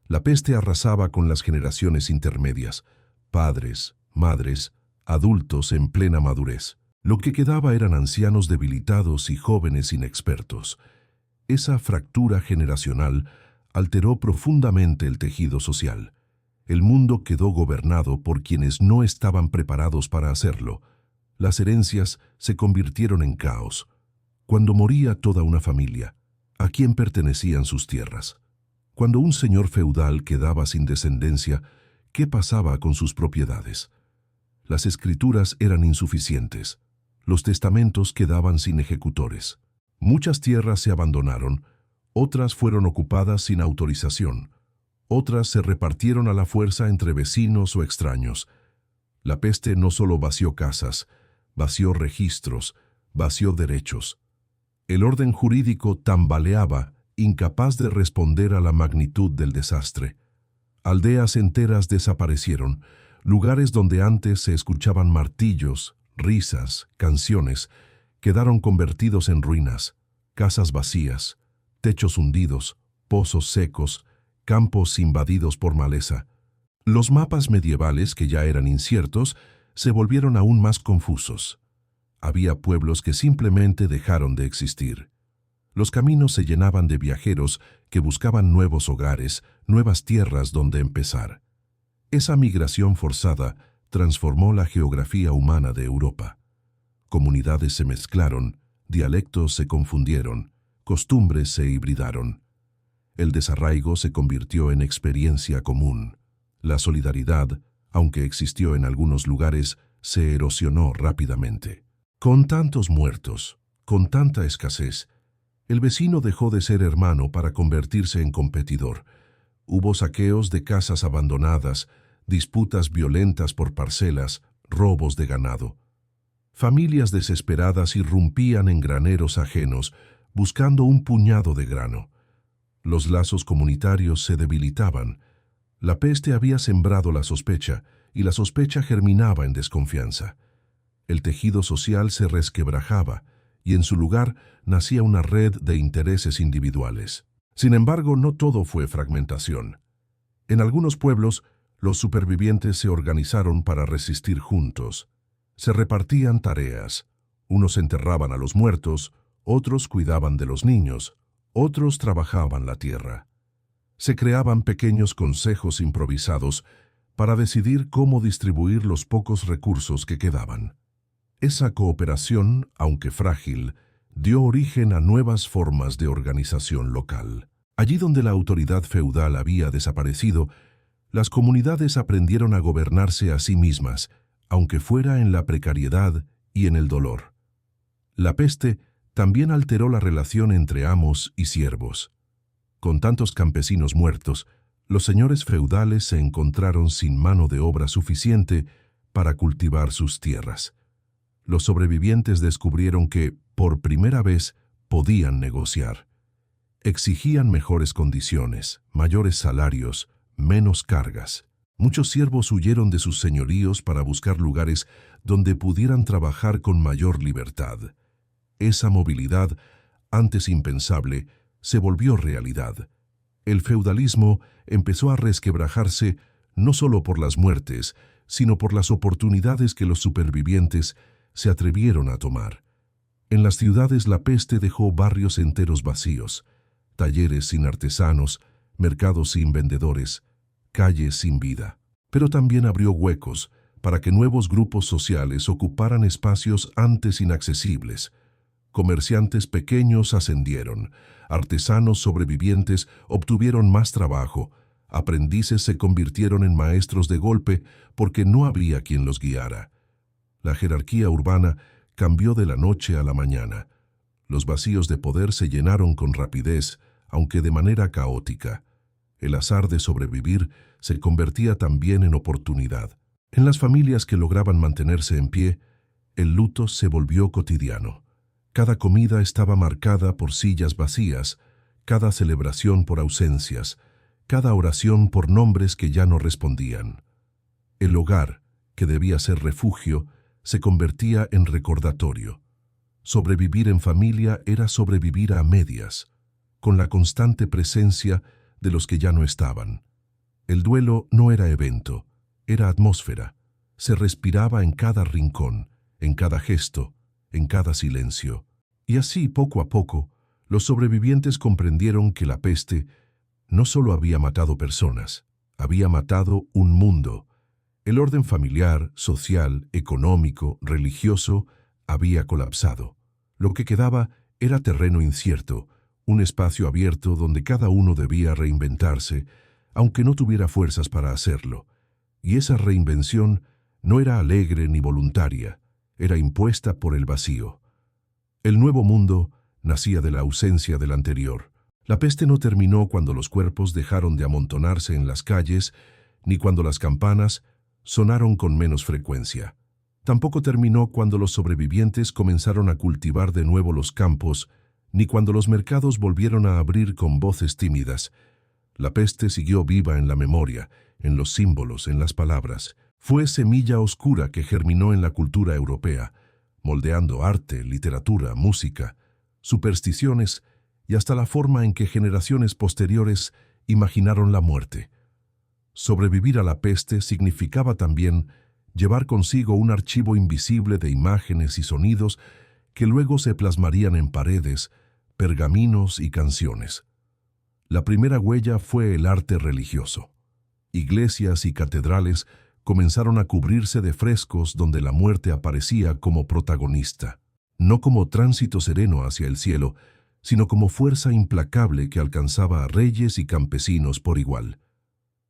La peste arrasaba con las generaciones intermedias, padres, madres, adultos en plena madurez. Lo que quedaba eran ancianos debilitados y jóvenes inexpertos. Esa fractura generacional alteró profundamente el tejido social. El mundo quedó gobernado por quienes no estaban preparados para hacerlo. Las herencias se convirtieron en caos. Cuando moría toda una familia, ¿a quién pertenecían sus tierras? Cuando un señor feudal quedaba sin descendencia, ¿qué pasaba con sus propiedades? Las escrituras eran insuficientes. Los testamentos quedaban sin ejecutores. Muchas tierras se abandonaron, otras fueron ocupadas sin autorización, otras se repartieron a la fuerza entre vecinos o extraños. La peste no solo vació casas, vació registros, vació derechos. El orden jurídico tambaleaba, incapaz de responder a la magnitud del desastre. Aldeas enteras desaparecieron, lugares donde antes se escuchaban martillos, risas, canciones, quedaron convertidos en ruinas, casas vacías, techos hundidos, pozos secos, campos invadidos por maleza. Los mapas medievales, que ya eran inciertos, se volvieron aún más confusos. Había pueblos que simplemente dejaron de existir. Los caminos se llenaban de viajeros que buscaban nuevos hogares, nuevas tierras donde empezar. Esa migración forzada transformó la geografía humana de Europa. Comunidades se mezclaron, dialectos se confundieron, costumbres se hibridaron. El desarraigo se convirtió en experiencia común. La solidaridad, aunque existió en algunos lugares, se erosionó rápidamente. Con tantos muertos, con tanta escasez, el vecino dejó de ser hermano para convertirse en competidor. Hubo saqueos de casas abandonadas, disputas violentas por parcelas, robos de ganado. Familias desesperadas irrumpían en graneros ajenos, buscando un puñado de grano. Los lazos comunitarios se debilitaban. La peste había sembrado la sospecha, y la sospecha germinaba en desconfianza. El tejido social se resquebrajaba, y en su lugar nacía una red de intereses individuales. Sin embargo, no todo fue fragmentación. En algunos pueblos, los supervivientes se organizaron para resistir juntos. Se repartían tareas. Unos enterraban a los muertos, otros cuidaban de los niños, otros trabajaban la tierra. Se creaban pequeños consejos improvisados para decidir cómo distribuir los pocos recursos que quedaban. Esa cooperación, aunque frágil, dio origen a nuevas formas de organización local. Allí donde la autoridad feudal había desaparecido, las comunidades aprendieron a gobernarse a sí mismas, aunque fuera en la precariedad y en el dolor. La peste también alteró la relación entre amos y siervos. Con tantos campesinos muertos, los señores feudales se encontraron sin mano de obra suficiente para cultivar sus tierras. Los sobrevivientes descubrieron que, por primera vez, podían negociar. Exigían mejores condiciones, mayores salarios, menos cargas. Muchos siervos huyeron de sus señoríos para buscar lugares donde pudieran trabajar con mayor libertad. Esa movilidad, antes impensable, se volvió realidad. El feudalismo empezó a resquebrajarse no solo por las muertes, sino por las oportunidades que los supervivientes se atrevieron a tomar. En las ciudades la peste dejó barrios enteros vacíos, talleres sin artesanos, mercados sin vendedores, calles sin vida. Pero también abrió huecos para que nuevos grupos sociales ocuparan espacios antes inaccesibles. Comerciantes pequeños ascendieron, artesanos sobrevivientes obtuvieron más trabajo, aprendices se convirtieron en maestros de golpe porque no había quien los guiara. La jerarquía urbana cambió de la noche a la mañana. Los vacíos de poder se llenaron con rapidez, aunque de manera caótica. El azar de sobrevivir se convertía también en oportunidad. En las familias que lograban mantenerse en pie, el luto se volvió cotidiano. Cada comida estaba marcada por sillas vacías, cada celebración por ausencias, cada oración por nombres que ya no respondían. El hogar, que debía ser refugio, se convertía en recordatorio. Sobrevivir en familia era sobrevivir a medias, con la constante presencia de los que ya no estaban. El duelo no era evento, era atmósfera. Se respiraba en cada rincón, en cada gesto, en cada silencio. Y así, poco a poco, los sobrevivientes comprendieron que la peste no solo había matado personas, había matado un mundo. El orden familiar, social, económico, religioso, había colapsado. Lo que quedaba era terreno incierto, un espacio abierto donde cada uno debía reinventarse, aunque no tuviera fuerzas para hacerlo. Y esa reinvención no era alegre ni voluntaria, era impuesta por el vacío. El nuevo mundo nacía de la ausencia del anterior. La peste no terminó cuando los cuerpos dejaron de amontonarse en las calles, ni cuando las campanas sonaron con menos frecuencia. Tampoco terminó cuando los sobrevivientes comenzaron a cultivar de nuevo los campos, ni cuando los mercados volvieron a abrir con voces tímidas. La peste siguió viva en la memoria, en los símbolos, en las palabras. Fue semilla oscura que germinó en la cultura europea, moldeando arte, literatura, música, supersticiones y hasta la forma en que generaciones posteriores imaginaron la muerte. Sobrevivir a la peste significaba también llevar consigo un archivo invisible de imágenes y sonidos que luego se plasmarían en paredes, pergaminos y canciones. La primera huella fue el arte religioso. Iglesias y catedrales comenzaron a cubrirse de frescos donde la muerte aparecía como protagonista, no como tránsito sereno hacia el cielo, sino como fuerza implacable que alcanzaba a reyes y campesinos por igual.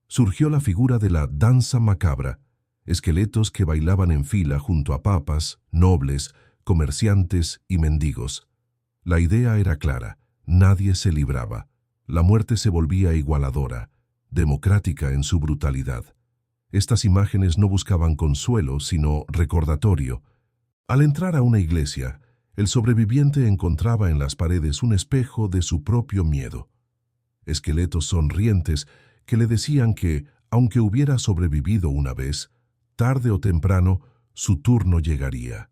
Surgió la figura de la danza macabra, esqueletos que bailaban en fila junto a papas, nobles, comerciantes y mendigos. La idea era clara, nadie se libraba. La muerte se volvía igualadora, democrática en su brutalidad. Estas imágenes no buscaban consuelo, sino recordatorio. Al entrar a una iglesia, el sobreviviente encontraba en las paredes un espejo de su propio miedo. Esqueletos sonrientes que le decían que, aunque hubiera sobrevivido una vez, tarde o temprano su turno llegaría.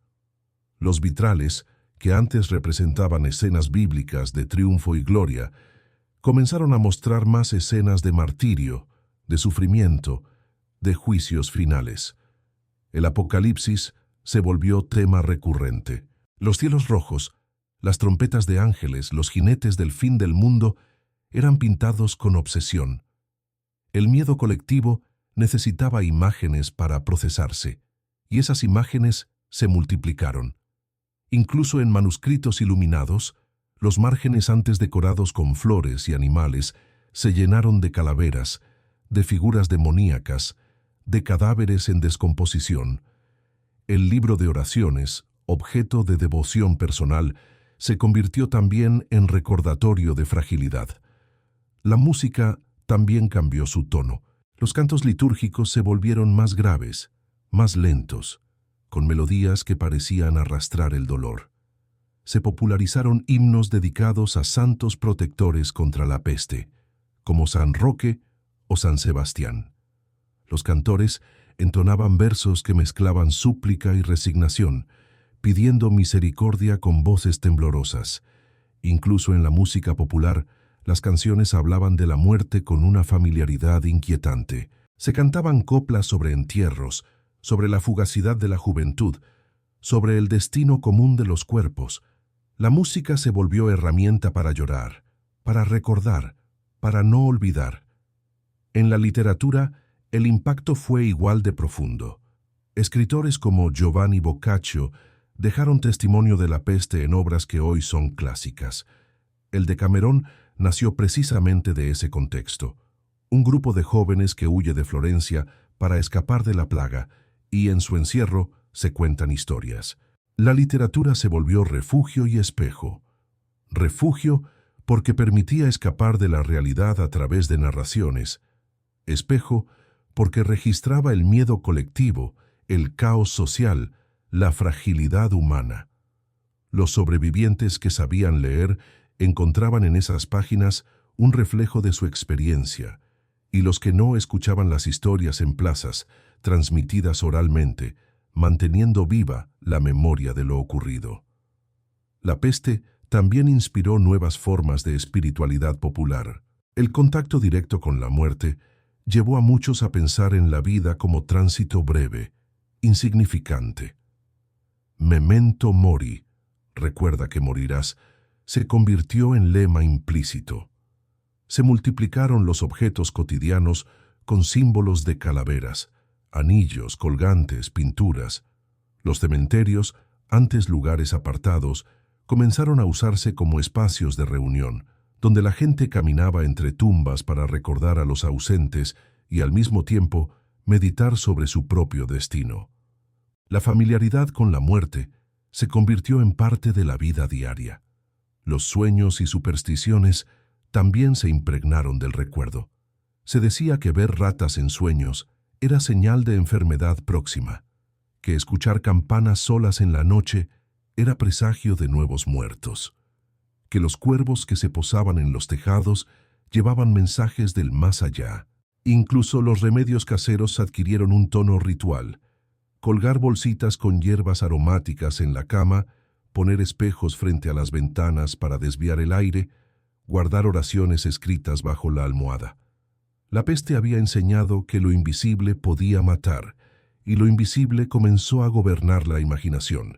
Los vitrales, que antes representaban escenas bíblicas de triunfo y gloria, comenzaron a mostrar más escenas de martirio, de sufrimiento, de juicios finales. El apocalipsis se volvió tema recurrente. Los cielos rojos, las trompetas de ángeles, los jinetes del fin del mundo eran pintados con obsesión. El miedo colectivo necesitaba imágenes para procesarse, y esas imágenes se multiplicaron. Incluso en manuscritos iluminados, los márgenes antes decorados con flores y animales se llenaron de calaveras, de figuras demoníacas, de cadáveres en descomposición. El libro de oraciones, objeto de devoción personal, se convirtió también en recordatorio de fragilidad. La música también cambió su tono. Los cantos litúrgicos se volvieron más graves, más lentos, con melodías que parecían arrastrar el dolor. Se popularizaron himnos dedicados a santos protectores contra la peste, como San Roque o San Sebastián. Los cantores entonaban versos que mezclaban súplica y resignación, pidiendo misericordia con voces temblorosas. Incluso en la música popular, las canciones hablaban de la muerte con una familiaridad inquietante. Se cantaban coplas sobre entierros, sobre la fugacidad de la juventud, sobre el destino común de los cuerpos. La música se volvió herramienta para llorar, para recordar, para no olvidar. En la literatura, el impacto fue igual de profundo. Escritores como Giovanni Boccaccio dejaron testimonio de la peste en obras que hoy son clásicas. El Decamerón nació precisamente de ese contexto. Un grupo de jóvenes que huye de Florencia para escapar de la plaga, y en su encierro se cuentan historias. La literatura se volvió refugio y espejo. Refugio porque permitía escapar de la realidad a través de narraciones. Espejo, porque registraba el miedo colectivo, el caos social, la fragilidad humana. Los sobrevivientes que sabían leer encontraban en esas páginas un reflejo de su experiencia, y los que no escuchaban las historias en plazas, transmitidas oralmente, manteniendo viva la memoria de lo ocurrido. La peste también inspiró nuevas formas de espiritualidad popular. El contacto directo con la muerte llevó a muchos a pensar en la vida como tránsito breve, insignificante. Memento mori, recuerda que morirás, se convirtió en lema implícito. Se multiplicaron los objetos cotidianos con símbolos de calaveras, anillos, colgantes, pinturas. Los cementerios, antes lugares apartados, comenzaron a usarse como espacios de reunión, donde la gente caminaba entre tumbas para recordar a los ausentes y al mismo tiempo meditar sobre su propio destino. La familiaridad con la muerte se convirtió en parte de la vida diaria. Los sueños y supersticiones también se impregnaron del recuerdo. Se decía que ver ratas en sueños era señal de enfermedad próxima, que escuchar campanas solas en la noche era presagio de nuevos muertos, que los cuervos que se posaban en los tejados llevaban mensajes del más allá. Incluso los remedios caseros adquirieron un tono ritual. Colgar bolsitas con hierbas aromáticas en la cama, poner espejos frente a las ventanas para desviar el aire, guardar oraciones escritas bajo la almohada. La peste había enseñado que lo invisible podía matar, y lo invisible comenzó a gobernar la imaginación.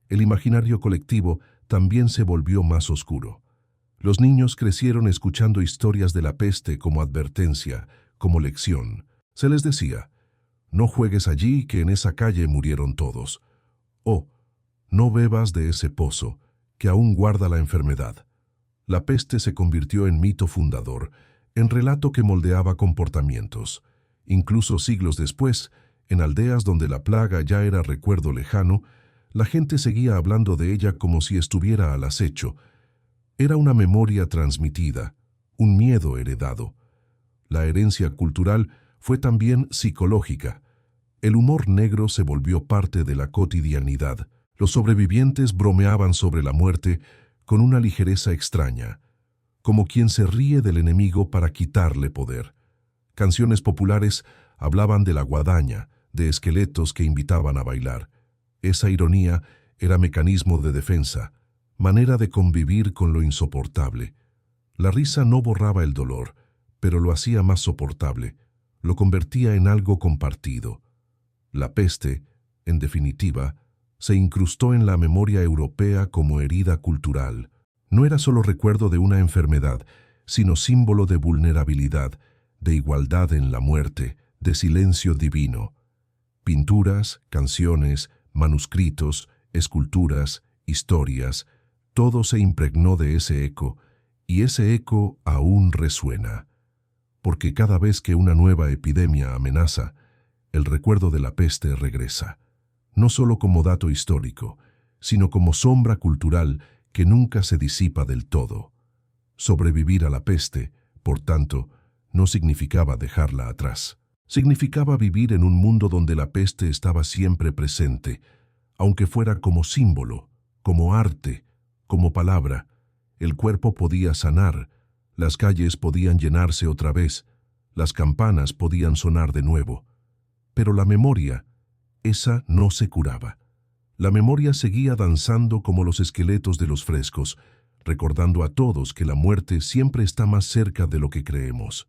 El imaginario colectivo también se volvió más oscuro. Los niños crecieron escuchando historias de la peste como advertencia, como lección. Se les decía: no juegues allí, que en esa calle murieron todos. O, no bebas de ese pozo, que aún guarda la enfermedad. La peste se convirtió en mito fundador, en relato que moldeaba comportamientos. Incluso siglos después, en aldeas donde la plaga ya era recuerdo lejano, la gente seguía hablando de ella como si estuviera al acecho. Era una memoria transmitida, un miedo heredado. La herencia cultural fue también psicológica. El humor negro se volvió parte de la cotidianidad. Los sobrevivientes bromeaban sobre la muerte con una ligereza extraña, como quien se ríe del enemigo para quitarle poder. Canciones populares hablaban de la guadaña, de esqueletos que invitaban a bailar. Esa ironía era mecanismo de defensa, manera de convivir con lo insoportable. La risa no borraba el dolor, pero lo hacía más soportable, lo convertía en algo compartido. La peste, en definitiva, se incrustó en la memoria europea como herida cultural. No era solo recuerdo de una enfermedad, sino símbolo de vulnerabilidad, de igualdad en la muerte, de silencio divino. Pinturas, canciones, manuscritos, esculturas, historias, todo se impregnó de ese eco, y ese eco aún resuena. Porque cada vez que una nueva epidemia amenaza, el recuerdo de la peste regresa, no solo como dato histórico, sino como sombra cultural que nunca se disipa del todo. Sobrevivir a la peste, por tanto, no significaba dejarla atrás. Significaba vivir en un mundo donde la peste estaba siempre presente, aunque fuera como símbolo, como arte, como palabra. El cuerpo podía sanar, las calles podían llenarse otra vez, las campanas podían sonar de nuevo. Pero la memoria, esa no se curaba. La memoria seguía danzando como los esqueletos de los frescos, recordando a todos que la muerte siempre está más cerca de lo que creemos.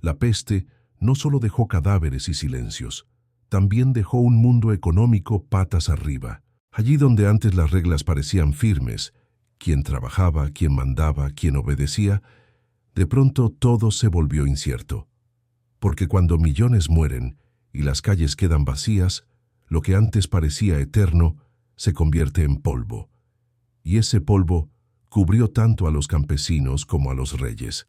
La peste no solo dejó cadáveres y silencios, también dejó un mundo económico patas arriba. Allí donde antes las reglas parecían firmes, quien trabajaba, quien mandaba, quien obedecía, de pronto todo se volvió incierto. Porque cuando millones mueren y las calles quedan vacías, lo que antes parecía eterno se convierte en polvo. Y ese polvo cubrió tanto a los campesinos como a los reyes.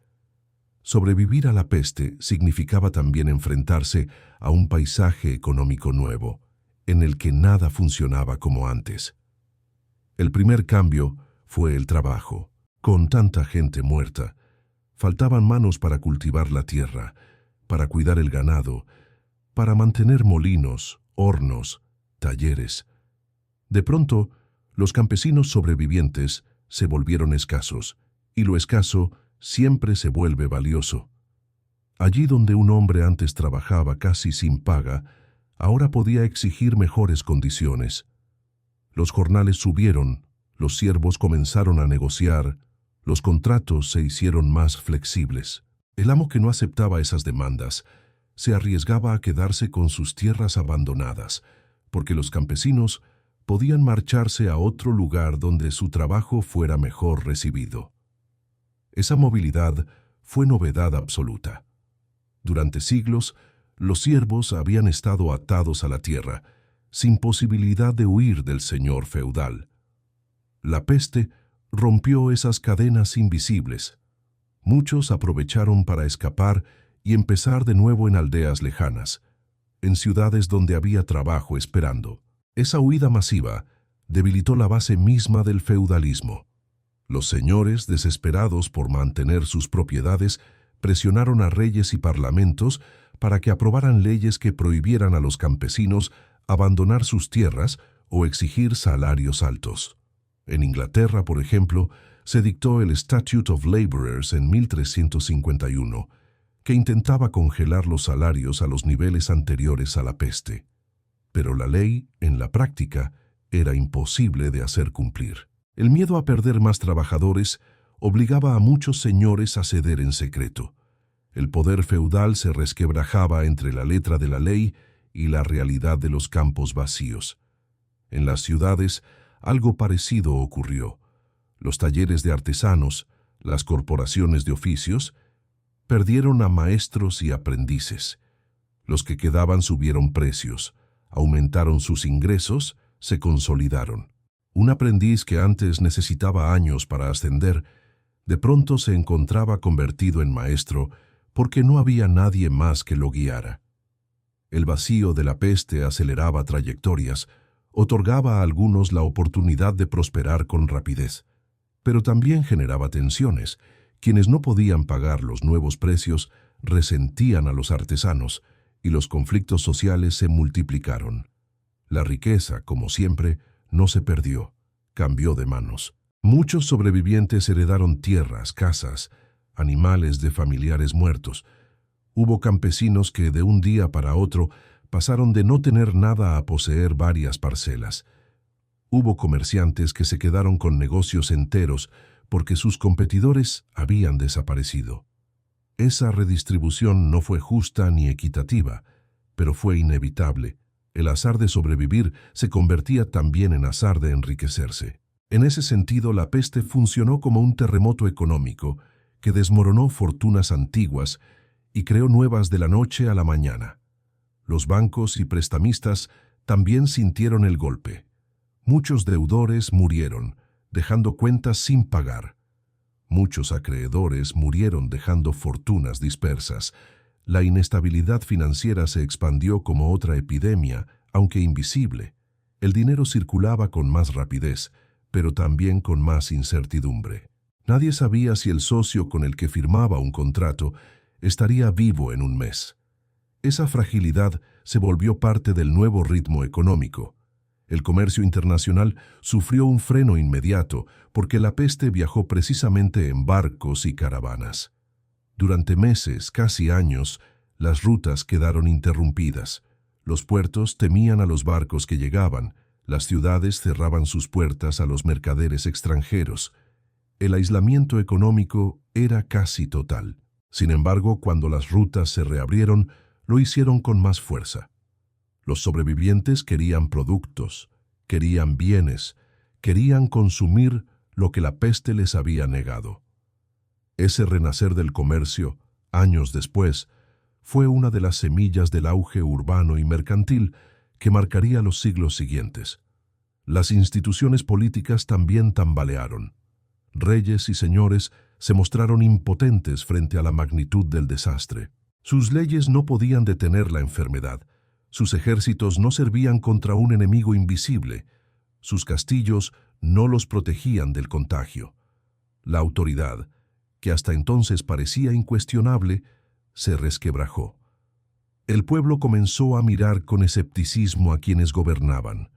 Sobrevivir a la peste significaba también enfrentarse a un paisaje económico nuevo, en el que nada funcionaba como antes. El primer cambio fue el trabajo. Con tanta gente muerta, faltaban manos para cultivar la tierra, para cuidar el ganado, para mantener molinos, hornos, talleres. De pronto, los campesinos sobrevivientes se volvieron escasos, y lo escaso siempre se vuelve valioso. Allí donde un hombre antes trabajaba casi sin paga, ahora podía exigir mejores condiciones. Los jornales subieron, los siervos comenzaron a negociar, los contratos se hicieron más flexibles. El amo que no aceptaba esas demandas se arriesgaba a quedarse con sus tierras abandonadas, porque los campesinos podían marcharse a otro lugar donde su trabajo fuera mejor recibido. Esa movilidad fue novedad absoluta. Durante siglos, los siervos habían estado atados a la tierra, sin posibilidad de huir del señor feudal. La peste rompió esas cadenas invisibles. Muchos aprovecharon para escapar y empezar de nuevo en aldeas lejanas, en ciudades donde había trabajo esperando. Esa huida masiva debilitó la base misma del feudalismo. Los señores, desesperados por mantener sus propiedades, presionaron a reyes y parlamentos para que aprobaran leyes que prohibieran a los campesinos abandonar sus tierras o exigir salarios altos. En Inglaterra, por ejemplo, se dictó el Statute of Labourers en 1351, que intentaba congelar los salarios a los niveles anteriores a la peste. Pero la ley, en la práctica, era imposible de hacer cumplir. El miedo a perder más trabajadores obligaba a muchos señores a ceder en secreto. El poder feudal se resquebrajaba entre la letra de la ley y la realidad de los campos vacíos. En las ciudades, algo parecido ocurrió. Los talleres de artesanos, las corporaciones de oficios, perdieron a maestros y aprendices. Los que quedaban subieron precios, aumentaron sus ingresos, se consolidaron. Un aprendiz que antes necesitaba años para ascender, de pronto se encontraba convertido en maestro porque no había nadie más que lo guiara. El vacío de la peste aceleraba trayectorias, otorgaba a algunos la oportunidad de prosperar con rapidez, pero también generaba tensiones. Quienes no podían pagar los nuevos precios resentían a los artesanos y los conflictos sociales se multiplicaron. La riqueza, como siempre, no se perdió, cambió de manos. Muchos sobrevivientes heredaron tierras, casas, animales de familiares muertos. Hubo campesinos que de un día para otro pasaron de no tener nada a poseer varias parcelas. Hubo comerciantes que se quedaron con negocios enteros porque sus competidores habían desaparecido. Esa redistribución no fue justa ni equitativa, pero fue inevitable. El azar de sobrevivir se convertía también en azar de enriquecerse. En ese sentido, la peste funcionó como un terremoto económico que desmoronó fortunas antiguas y creó nuevas de la noche a la mañana. Los bancos y prestamistas también sintieron el golpe. Muchos deudores murieron, dejando cuentas sin pagar. Muchos acreedores murieron dejando fortunas dispersas. La inestabilidad financiera se expandió como otra epidemia, aunque invisible. El dinero circulaba con más rapidez, pero también con más incertidumbre. Nadie sabía si el socio con el que firmaba un contrato estaría vivo en un mes. Esa fragilidad se volvió parte del nuevo ritmo económico. El comercio internacional sufrió un freno inmediato porque la peste viajó precisamente en barcos y caravanas. Durante meses, casi años, las rutas quedaron interrumpidas. Los puertos temían a los barcos que llegaban, las ciudades cerraban sus puertas a los mercaderes extranjeros. El aislamiento económico era casi total. Sin embargo, cuando las rutas se reabrieron, lo hicieron con más fuerza. Los sobrevivientes querían productos, querían bienes, querían consumir lo que la peste les había negado. Ese renacer del comercio, años después, fue una de las semillas del auge urbano y mercantil que marcaría los siglos siguientes. Las instituciones políticas también tambalearon. Reyes y señores se mostraron impotentes frente a la magnitud del desastre. Sus leyes no podían detener la enfermedad. Sus ejércitos no servían contra un enemigo invisible. Sus castillos no los protegían del contagio. La autoridad, que hasta entonces parecía incuestionable, se resquebrajó. El pueblo comenzó a mirar con escepticismo a quienes gobernaban.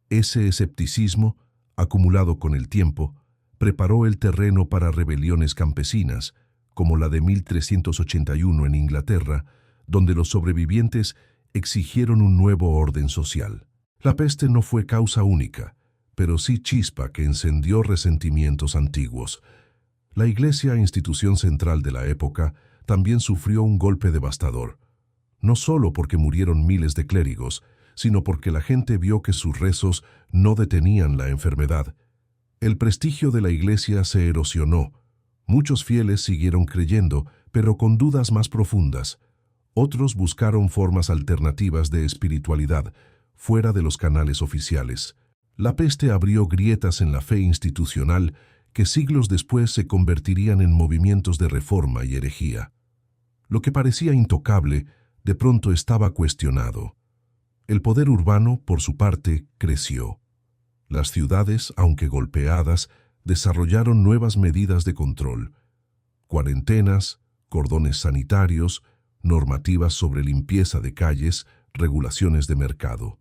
Ese escepticismo, acumulado con el tiempo, preparó el terreno para rebeliones campesinas, como la de 1381 en Inglaterra, donde los sobrevivientes exigieron un nuevo orden social. La peste no fue causa única, pero sí chispa que encendió resentimientos antiguos. La Iglesia, institución central de la época, también sufrió un golpe devastador, no solo porque murieron miles de clérigos, sino porque la gente vio que sus rezos no detenían la enfermedad. El prestigio de la Iglesia se erosionó. Muchos fieles siguieron creyendo, pero con dudas más profundas. Otros buscaron formas alternativas de espiritualidad, fuera de los canales oficiales. La peste abrió grietas en la fe institucional que siglos después se convertirían en movimientos de reforma y herejía. Lo que parecía intocable, de pronto estaba cuestionado. El poder urbano, por su parte, creció. Las ciudades, aunque golpeadas, desarrollaron nuevas medidas de control. Cuarentenas, cordones sanitarios, normativas sobre limpieza de calles, regulaciones de mercado.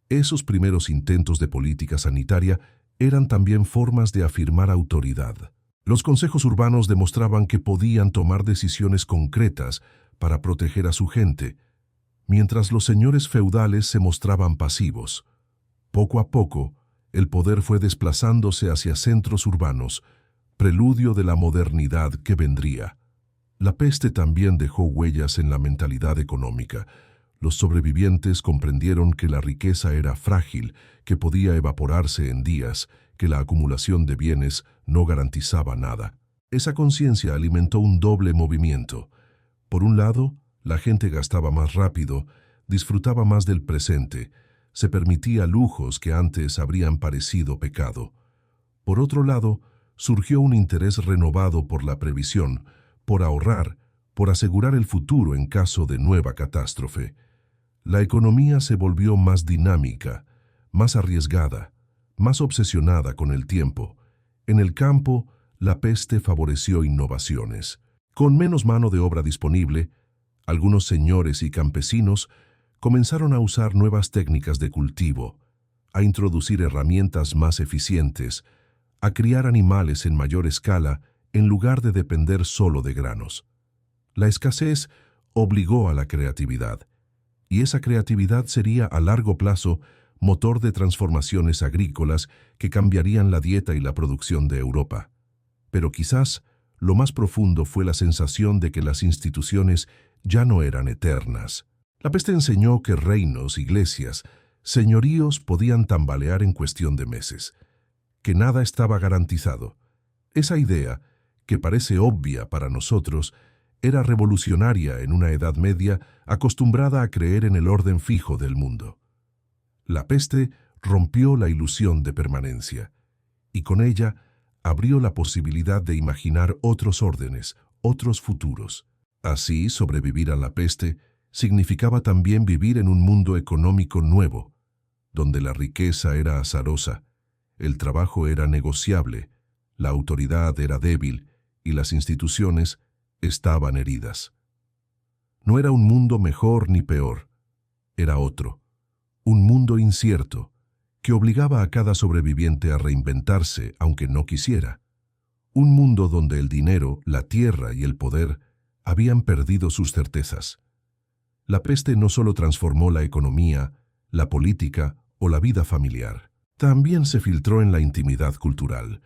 Esos primeros intentos de política sanitaria eran también formas de afirmar autoridad. Los consejos urbanos demostraban que podían tomar decisiones concretas para proteger a su gente, mientras los señores feudales se mostraban pasivos. Poco a poco, el poder fue desplazándose hacia centros urbanos, preludio de la modernidad que vendría. La peste también dejó huellas en la mentalidad económica. Los sobrevivientes comprendieron que la riqueza era frágil, que podía evaporarse en días, que la acumulación de bienes no garantizaba nada. Esa conciencia alimentó un doble movimiento. Por un lado, la gente gastaba más rápido, disfrutaba más del presente, se permitía lujos que antes habrían parecido pecado. Por otro lado, surgió un interés renovado por la previsión, por ahorrar, por asegurar el futuro en caso de nueva catástrofe. La economía se volvió más dinámica, más arriesgada, más obsesionada con el tiempo. En el campo, la peste favoreció innovaciones. Con menos mano de obra disponible, algunos señores y campesinos comenzaron a usar nuevas técnicas de cultivo, a introducir herramientas más eficientes, a criar animales en mayor escala en lugar de depender solo de granos. La escasez obligó a la creatividad, y esa creatividad sería a largo plazo motor de transformaciones agrícolas que cambiarían la dieta y la producción de Europa. Pero quizás lo más profundo fue la sensación de que las instituciones ya no eran eternas. La peste enseñó que reinos, iglesias, señoríos podían tambalear en cuestión de meses, que nada estaba garantizado. Esa idea, que parece obvia para nosotros, era revolucionaria en una Edad Media acostumbrada a creer en el orden fijo del mundo. La peste rompió la ilusión de permanencia, y con ella abrió la posibilidad de imaginar otros órdenes, otros futuros. Así, sobrevivir a la peste significaba también vivir en un mundo económico nuevo, donde la riqueza era azarosa, el trabajo era negociable, la autoridad era débil y las instituciones estaban heridas. No era un mundo mejor ni peor, era otro, un mundo incierto, que obligaba a cada sobreviviente a reinventarse aunque no quisiera. Un mundo donde el dinero, la tierra y el poder habían perdido sus certezas. La peste no solo transformó la economía, la política o la vida familiar, también se filtró en la intimidad cultural,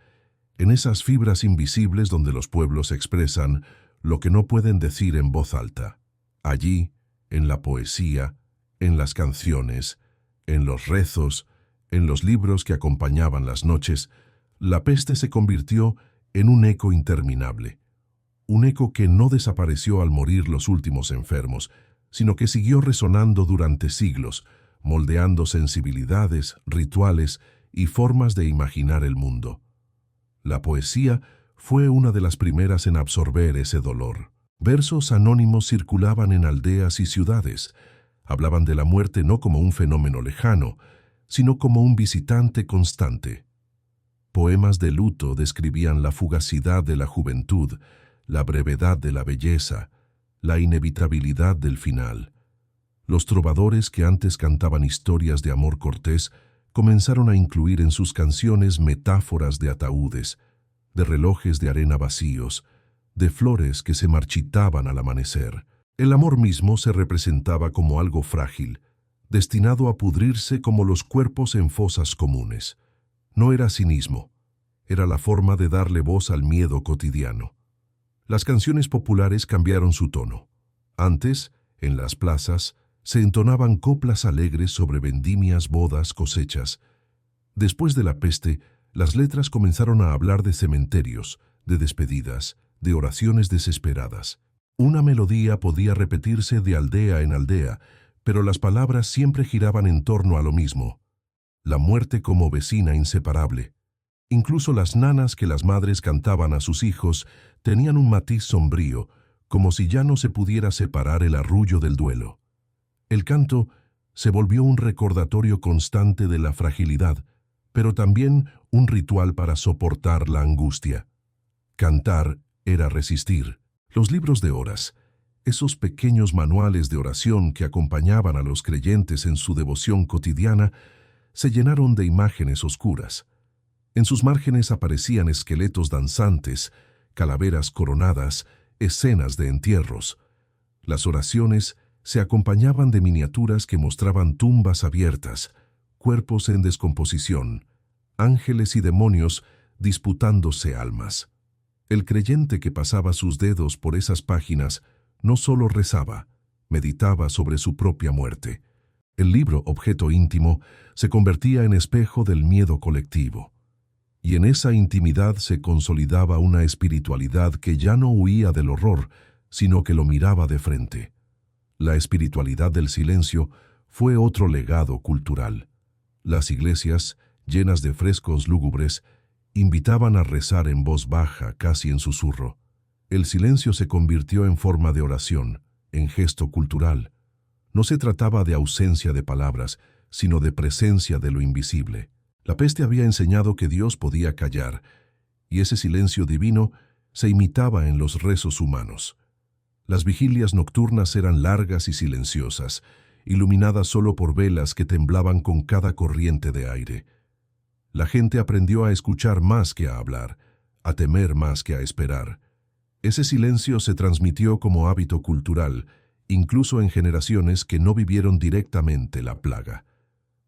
en esas fibras invisibles donde los pueblos expresan lo que no pueden decir en voz alta. Allí, en la poesía, en las canciones, en los rezos, en los libros que acompañaban las noches, la peste se convirtió en un eco interminable. Un eco que no desapareció al morir los últimos enfermos, sino que siguió resonando durante siglos, moldeando sensibilidades, rituales y formas de imaginar el mundo. La poesía fue una de las primeras en absorber ese dolor. Versos anónimos circulaban en aldeas y ciudades. Hablaban de la muerte no como un fenómeno lejano, sino como un visitante constante. Poemas de luto describían la fugacidad de la juventud, la brevedad de la belleza, la inevitabilidad del final. Los trovadores que antes cantaban historias de amor cortés comenzaron a incluir en sus canciones metáforas de ataúdes, de relojes de arena vacíos, de flores que se marchitaban al amanecer. El amor mismo se representaba como algo frágil, destinado a pudrirse como los cuerpos en fosas comunes. No era cinismo, era la forma de darle voz al miedo cotidiano. Las canciones populares cambiaron su tono. Antes, en las plazas, se entonaban coplas alegres sobre vendimias, bodas, cosechas. Después de la peste, las letras comenzaron a hablar de cementerios, de despedidas, de oraciones desesperadas. Una melodía podía repetirse de aldea en aldea, pero las palabras siempre giraban en torno a lo mismo: la muerte como vecina inseparable. Incluso las nanas que las madres cantaban a sus hijos tenían un matiz sombrío, como si ya no se pudiera separar el arrullo del duelo. El canto se volvió un recordatorio constante de la fragilidad, pero también un ritual para soportar la angustia. Cantar era resistir. Los libros de horas, esos pequeños manuales de oración que acompañaban a los creyentes en su devoción cotidiana, se llenaron de imágenes oscuras. En sus márgenes aparecían esqueletos danzantes, calaveras coronadas, escenas de entierros. Las oraciones se acompañaban de miniaturas que mostraban tumbas abiertas, cuerpos en descomposición, ángeles y demonios disputándose almas. El creyente que pasaba sus dedos por esas páginas no solo rezaba, meditaba sobre su propia muerte. El libro, objeto íntimo, se convertía en espejo del miedo colectivo. Y en esa intimidad se consolidaba una espiritualidad que ya no huía del horror, sino que lo miraba de frente. La espiritualidad del silencio fue otro legado cultural. Las iglesias, llenas de frescos lúgubres, invitaban a rezar en voz baja, casi en susurro. El silencio se convirtió en forma de oración, en gesto cultural. No se trataba de ausencia de palabras, sino de presencia de lo invisible. La peste había enseñado que Dios podía callar, y ese silencio divino se imitaba en los rezos humanos. Las vigilias nocturnas eran largas y silenciosas, iluminadas solo por velas que temblaban con cada corriente de aire. La gente aprendió a escuchar más que a hablar, a temer más que a esperar. Ese silencio se transmitió como hábito cultural, incluso en generaciones que no vivieron directamente la plaga.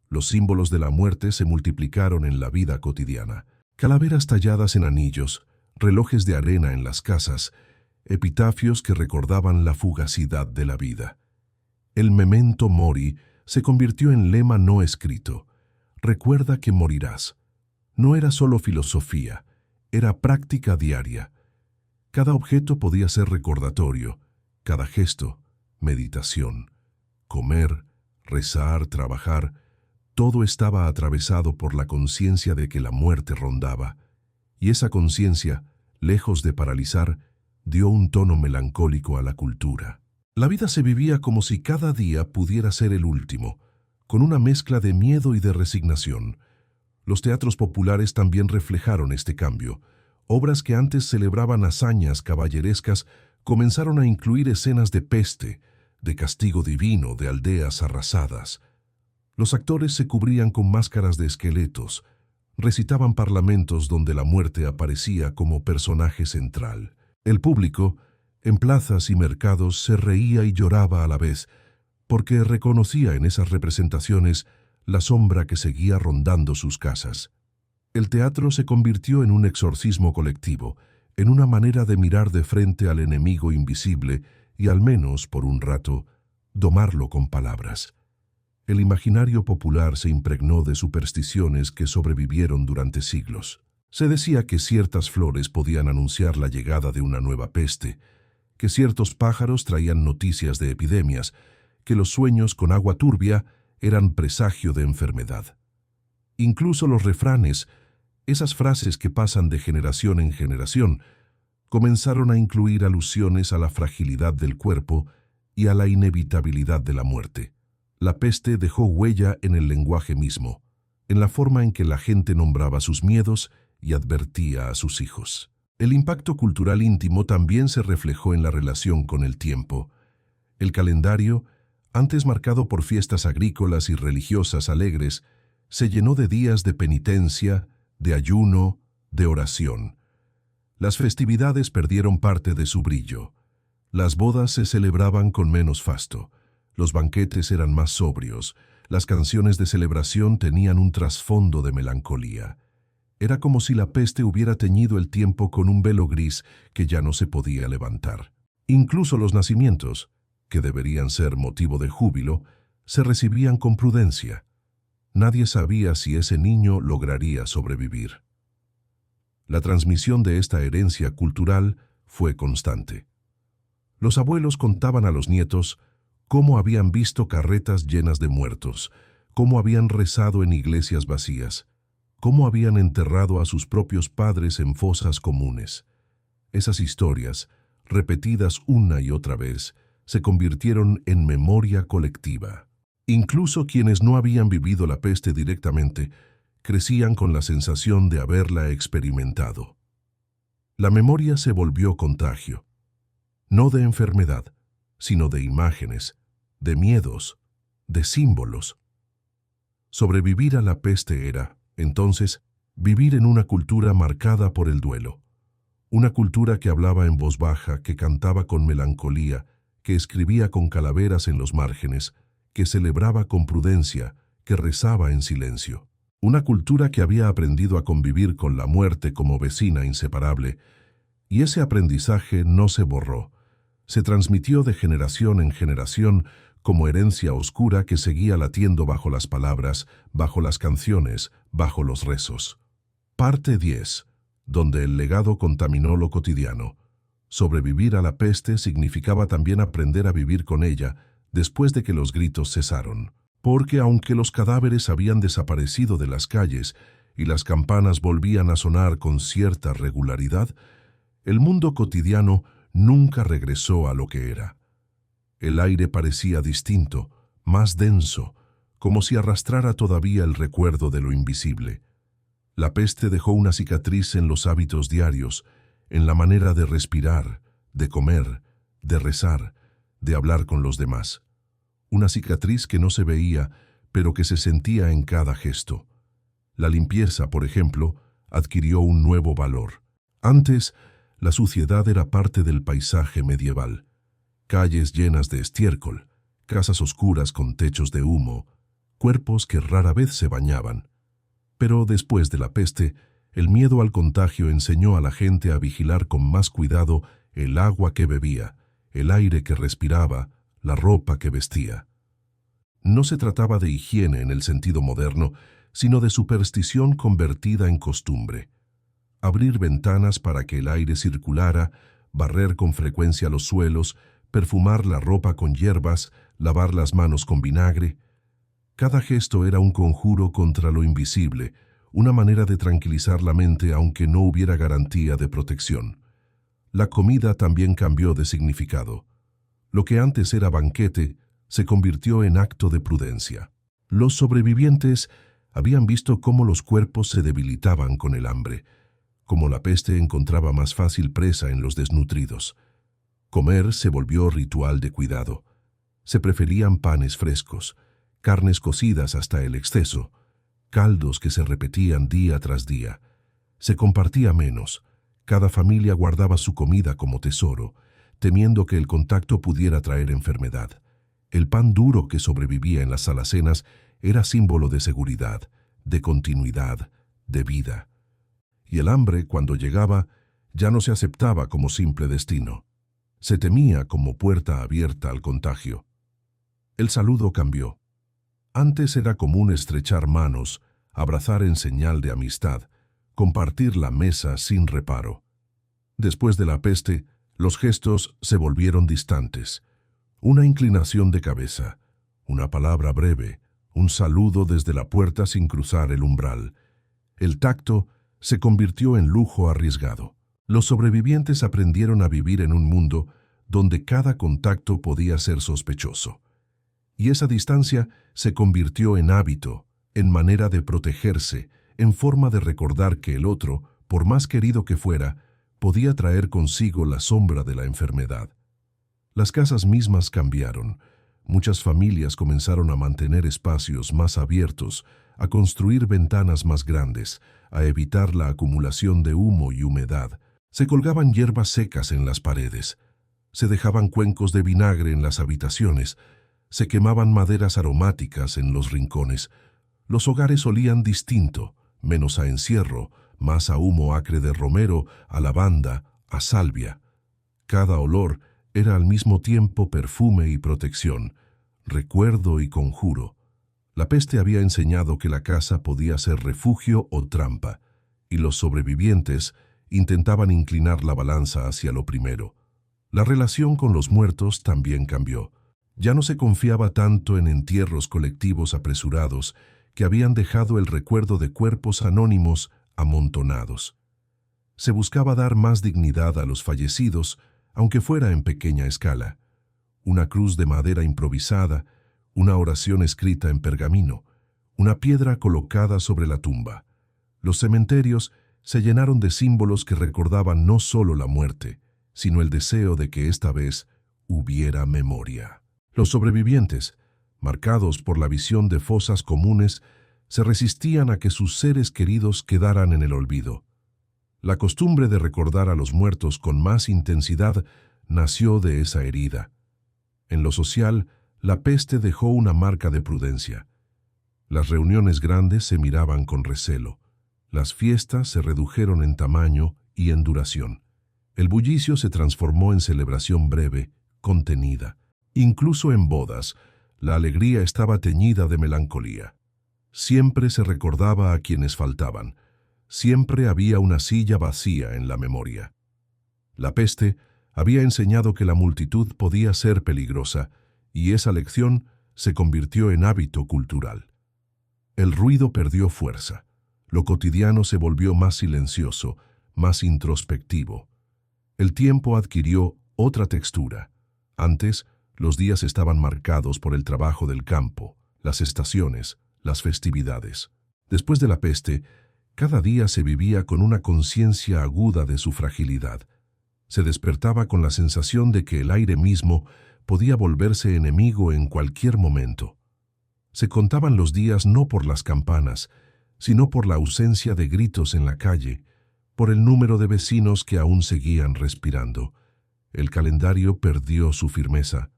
Los símbolos de la muerte se multiplicaron en la vida cotidiana. Calaveras talladas en anillos, relojes de arena en las casas, epitafios que recordaban la fugacidad de la vida. El memento mori se convirtió en lema no escrito. Recuerda que morirás. No era solo filosofía, era práctica diaria. Cada objeto podía ser recordatorio, cada gesto, meditación. Comer, rezar, trabajar, todo estaba atravesado por la conciencia de que la muerte rondaba, y esa conciencia, lejos de paralizar, dio un tono melancólico a la cultura. La vida se vivía como si cada día pudiera ser el último, con una mezcla de miedo y de resignación. Los teatros populares también reflejaron este cambio. Obras que antes celebraban hazañas caballerescas comenzaron a incluir escenas de peste, de castigo divino, de aldeas arrasadas. Los actores se cubrían con máscaras de esqueletos, recitaban parlamentos donde la muerte aparecía como personaje central. El público, en plazas y mercados, se reía y lloraba a la vez, porque reconocía en esas representaciones la sombra que seguía rondando sus casas. El teatro se convirtió en un exorcismo colectivo, en una manera de mirar de frente al enemigo invisible y, al menos por un rato, domarlo con palabras. El imaginario popular se impregnó de supersticiones que sobrevivieron durante siglos. Se decía que ciertas flores podían anunciar la llegada de una nueva peste, que ciertos pájaros traían noticias de epidemias, que los sueños con agua turbia eran presagio de enfermedad. Incluso los refranes, esas frases que pasan de generación en generación, comenzaron a incluir alusiones a la fragilidad del cuerpo y a la inevitabilidad de la muerte. La peste dejó huella en el lenguaje mismo, en la forma en que la gente nombraba sus miedos y advertía a sus hijos. El impacto cultural íntimo también se reflejó en la relación con el tiempo. El calendario, antes marcado por fiestas agrícolas y religiosas alegres, se llenó de días de penitencia, de ayuno, de oración. Las festividades perdieron parte de su brillo. Las bodas se celebraban con menos fasto. Los banquetes eran más sobrios. Las canciones de celebración tenían un trasfondo de melancolía. Era como si la peste hubiera teñido el tiempo con un velo gris que ya no se podía levantar. Incluso los nacimientos, que deberían ser motivo de júbilo, se recibían con prudencia. Nadie sabía si ese niño lograría sobrevivir. La transmisión de esta herencia cultural fue constante. Los abuelos contaban a los nietos cómo habían visto carretas llenas de muertos, cómo habían rezado en iglesias vacías, cómo habían enterrado a sus propios padres en fosas comunes. Esas historias, repetidas una y otra vez, se convirtieron en memoria colectiva. Incluso quienes no habían vivido la peste directamente, crecían con la sensación de haberla experimentado. La memoria se volvió contagio, no de enfermedad, sino de imágenes, de miedos, de símbolos. Sobrevivir a la peste era, entonces, vivir en una cultura marcada por el duelo. Una cultura que hablaba en voz baja, que cantaba con melancolía, que escribía con calaveras en los márgenes, que celebraba con prudencia, que rezaba en silencio. Una cultura que había aprendido a convivir con la muerte como vecina inseparable, y ese aprendizaje no se borró. Se transmitió de generación en generación como herencia oscura que seguía latiendo bajo las palabras, bajo las canciones, bajo los rezos. Parte 10, donde el legado contaminó lo cotidiano. Sobrevivir a la peste significaba también aprender a vivir con ella después de que los gritos cesaron. Porque aunque los cadáveres habían desaparecido de las calles y las campanas volvían a sonar con cierta regularidad, el mundo cotidiano nunca regresó a lo que era. El aire parecía distinto, más denso, como si arrastrara todavía el recuerdo de lo invisible. La peste dejó una cicatriz en los hábitos diarios, en la manera de respirar, de comer, de rezar, de hablar con los demás. Una cicatriz que no se veía, pero que se sentía en cada gesto. La limpieza, por ejemplo, adquirió un nuevo valor. Antes, la suciedad era parte del paisaje medieval. Calles llenas de estiércol, casas oscuras con techos de humo, cuerpos que rara vez se bañaban. Pero después de la peste, el miedo al contagio enseñó a la gente a vigilar con más cuidado el agua que bebía, el aire que respiraba, la ropa que vestía. No se trataba de higiene en el sentido moderno, sino de superstición convertida en costumbre. Abrir ventanas para que el aire circulara, barrer con frecuencia los suelos, perfumar la ropa con hierbas, lavar las manos con vinagre. Cada gesto era un conjuro contra lo invisible, una manera de tranquilizar la mente aunque no hubiera garantía de protección. La comida también cambió de significado. Lo que antes era banquete se convirtió en acto de prudencia. Los sobrevivientes habían visto cómo los cuerpos se debilitaban con el hambre, cómo la peste encontraba más fácil presa en los desnutridos. Comer se volvió ritual de cuidado. Se preferían panes frescos, carnes cocidas hasta el exceso, caldos que se repetían día tras día. Se compartía menos. Cada familia guardaba su comida como tesoro, temiendo que el contacto pudiera traer enfermedad. El pan duro que sobrevivía en las alacenas era símbolo de seguridad, de continuidad, de vida. Y el hambre, cuando llegaba, ya no se aceptaba como simple destino. Se temía como puerta abierta al contagio. El saludo cambió. Antes era común estrechar manos, abrazar en señal de amistad, compartir la mesa sin reparo. Después de la peste, los gestos se volvieron distantes. Una inclinación de cabeza, una palabra breve, un saludo desde la puerta sin cruzar el umbral. El tacto se convirtió en lujo arriesgado. Los sobrevivientes aprendieron a vivir en un mundo donde cada contacto podía ser sospechoso. Y esa distancia se convirtió en hábito, en manera de protegerse, en forma de recordar que el otro por más querido que fuera, podía traer consigo la sombra de la enfermedad. Las casas mismas cambiaron. Muchas familias comenzaron a mantener espacios más abiertos, a construir ventanas más grandes, a evitar la acumulación de humo y humedad. Se colgaban hierbas secas en las paredes, se dejaban cuencos de vinagre en las habitaciones, se quemaban maderas aromáticas en los rincones. Los hogares olían distinto, menos a encierro, más a humo acre de romero, a lavanda, a salvia. Cada olor era al mismo tiempo perfume y protección, recuerdo y conjuro. La peste había enseñado que la casa podía ser refugio o trampa, y los sobrevivientes intentaban inclinar la balanza hacia lo primero. La relación con los muertos también cambió. Ya no se confiaba tanto en entierros colectivos apresurados que habían dejado el recuerdo de cuerpos anónimos amontonados. Se buscaba dar más dignidad a los fallecidos, aunque fuera en pequeña escala. Una cruz de madera improvisada, una oración escrita en pergamino, una piedra colocada sobre la tumba. Los cementerios se llenaron de símbolos que recordaban no solo la muerte, sino el deseo de que esta vez hubiera memoria. Los sobrevivientes, marcados por la visión de fosas comunes, se resistían a que sus seres queridos quedaran en el olvido. La costumbre de recordar a los muertos con más intensidad nació de esa herida. En lo social, la peste dejó una marca de prudencia. Las reuniones grandes se miraban con recelo. Las fiestas se redujeron en tamaño y en duración. El bullicio se transformó en celebración breve, contenida. Incluso en bodas, la alegría estaba teñida de melancolía. Siempre se recordaba a quienes faltaban. Siempre había una silla vacía en la memoria. La peste había enseñado que la multitud podía ser peligrosa, y esa lección se convirtió en hábito cultural. El ruido perdió fuerza. Lo cotidiano se volvió más silencioso, más introspectivo. El tiempo adquirió otra textura. Antes, los días estaban marcados por el trabajo del campo, las estaciones, las festividades. Después de la peste, cada día se vivía con una conciencia aguda de su fragilidad. Se despertaba con la sensación de que el aire mismo podía volverse enemigo en cualquier momento. Se contaban los días no por las campanas, sino por la ausencia de gritos en la calle, por el número de vecinos que aún seguían respirando. El calendario perdió su firmeza.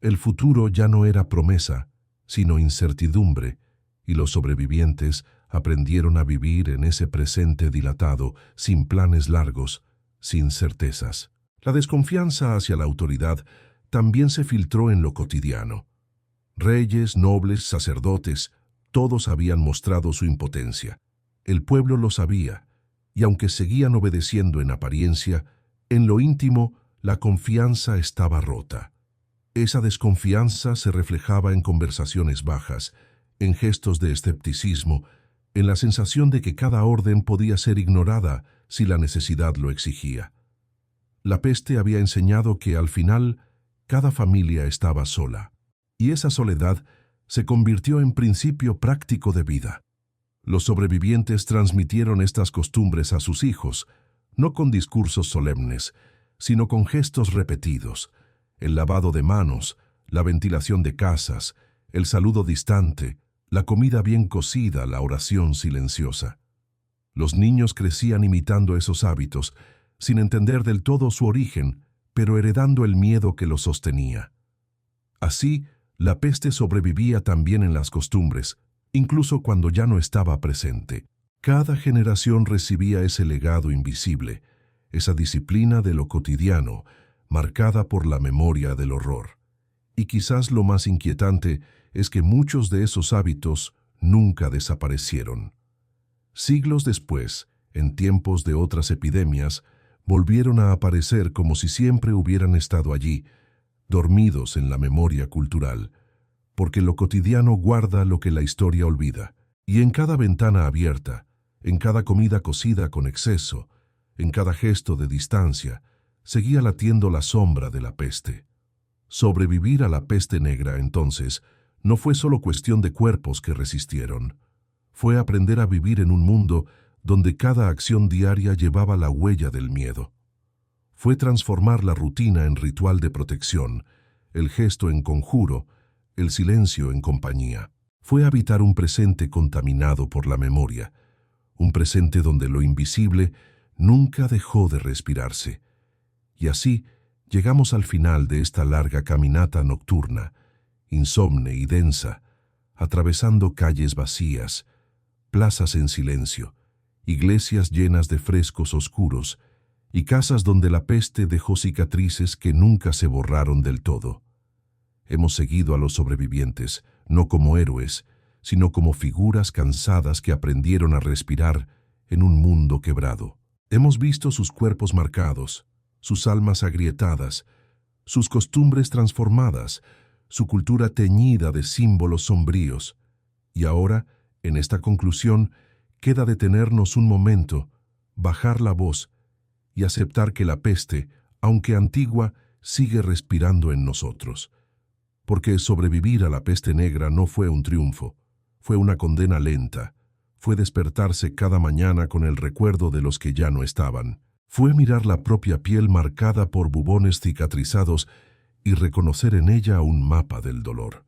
El futuro ya no era promesa, sino incertidumbre, y los sobrevivientes aprendieron a vivir en ese presente dilatado, sin planes largos, sin certezas. La desconfianza hacia la autoridad también se filtró en lo cotidiano. Reyes, nobles, sacerdotes, todos habían mostrado su impotencia. El pueblo lo sabía, y aunque seguían obedeciendo en apariencia, en lo íntimo la confianza estaba rota. Esa desconfianza se reflejaba en conversaciones bajas, en gestos de escepticismo, en la sensación de que cada orden podía ser ignorada si la necesidad lo exigía. La peste había enseñado que al final cada familia estaba sola, y esa soledad se convirtió en principio práctico de vida. Los sobrevivientes transmitieron estas costumbres a sus hijos, no con discursos solemnes, sino con gestos repetidos: el lavado de manos, la ventilación de casas, el saludo distante, la comida bien cocida, la oración silenciosa. Los niños crecían imitando esos hábitos, sin entender del todo su origen, pero heredando el miedo que los sostenía. Así, la peste sobrevivía también en las costumbres, incluso cuando ya no estaba presente. Cada generación recibía ese legado invisible, esa disciplina de lo cotidiano, marcada por la memoria del horror. Y quizás lo más inquietante es que muchos de esos hábitos nunca desaparecieron. Siglos después, en tiempos de otras epidemias, volvieron a aparecer como si siempre hubieran estado allí, dormidos en la memoria cultural, porque lo cotidiano guarda lo que la historia olvida, y en cada ventana abierta, en cada comida cocida con exceso, en cada gesto de distancia, seguía latiendo la sombra de la peste. Sobrevivir a la peste negra, entonces, no fue solo cuestión de cuerpos que resistieron. Fue aprender a vivir en un mundo donde cada acción diaria llevaba la huella del miedo. Fue transformar la rutina en ritual de protección, el gesto en conjuro, el silencio en compañía. Fue habitar un presente contaminado por la memoria, un presente donde lo invisible nunca dejó de respirarse. Y así llegamos al final de esta larga caminata nocturna, insomne y densa, atravesando calles vacías, plazas en silencio, iglesias llenas de frescos oscuros y casas donde la peste dejó cicatrices que nunca se borraron del todo. Hemos seguido a los sobrevivientes, no como héroes, sino como figuras cansadas que aprendieron a respirar en un mundo quebrado. Hemos visto sus cuerpos marcados, sus almas agrietadas, sus costumbres transformadas, su cultura teñida de símbolos sombríos. Y ahora, en esta conclusión, queda detenernos un momento, bajar la voz y aceptar que la peste, aunque antigua, sigue respirando en nosotros. Porque sobrevivir a la peste negra no fue un triunfo, fue una condena lenta, fue despertarse cada mañana con el recuerdo de los que ya no estaban. Fue mirar la propia piel marcada por bubones cicatrizados y reconocer en ella un mapa del dolor.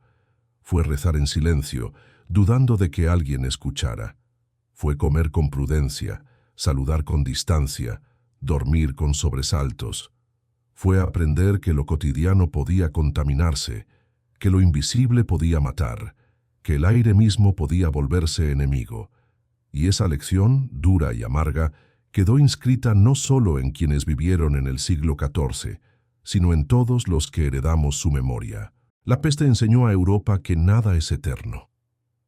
Fue rezar en silencio, dudando de que alguien escuchara. Fue comer con prudencia, saludar con distancia, dormir con sobresaltos. Fue aprender que lo cotidiano podía contaminarse, que lo invisible podía matar, que el aire mismo podía volverse enemigo. Y esa lección, dura y amarga, quedó inscrita no solo en quienes vivieron en el siglo XIV, sino en todos los que heredamos su memoria. La peste enseñó a Europa que nada es eterno.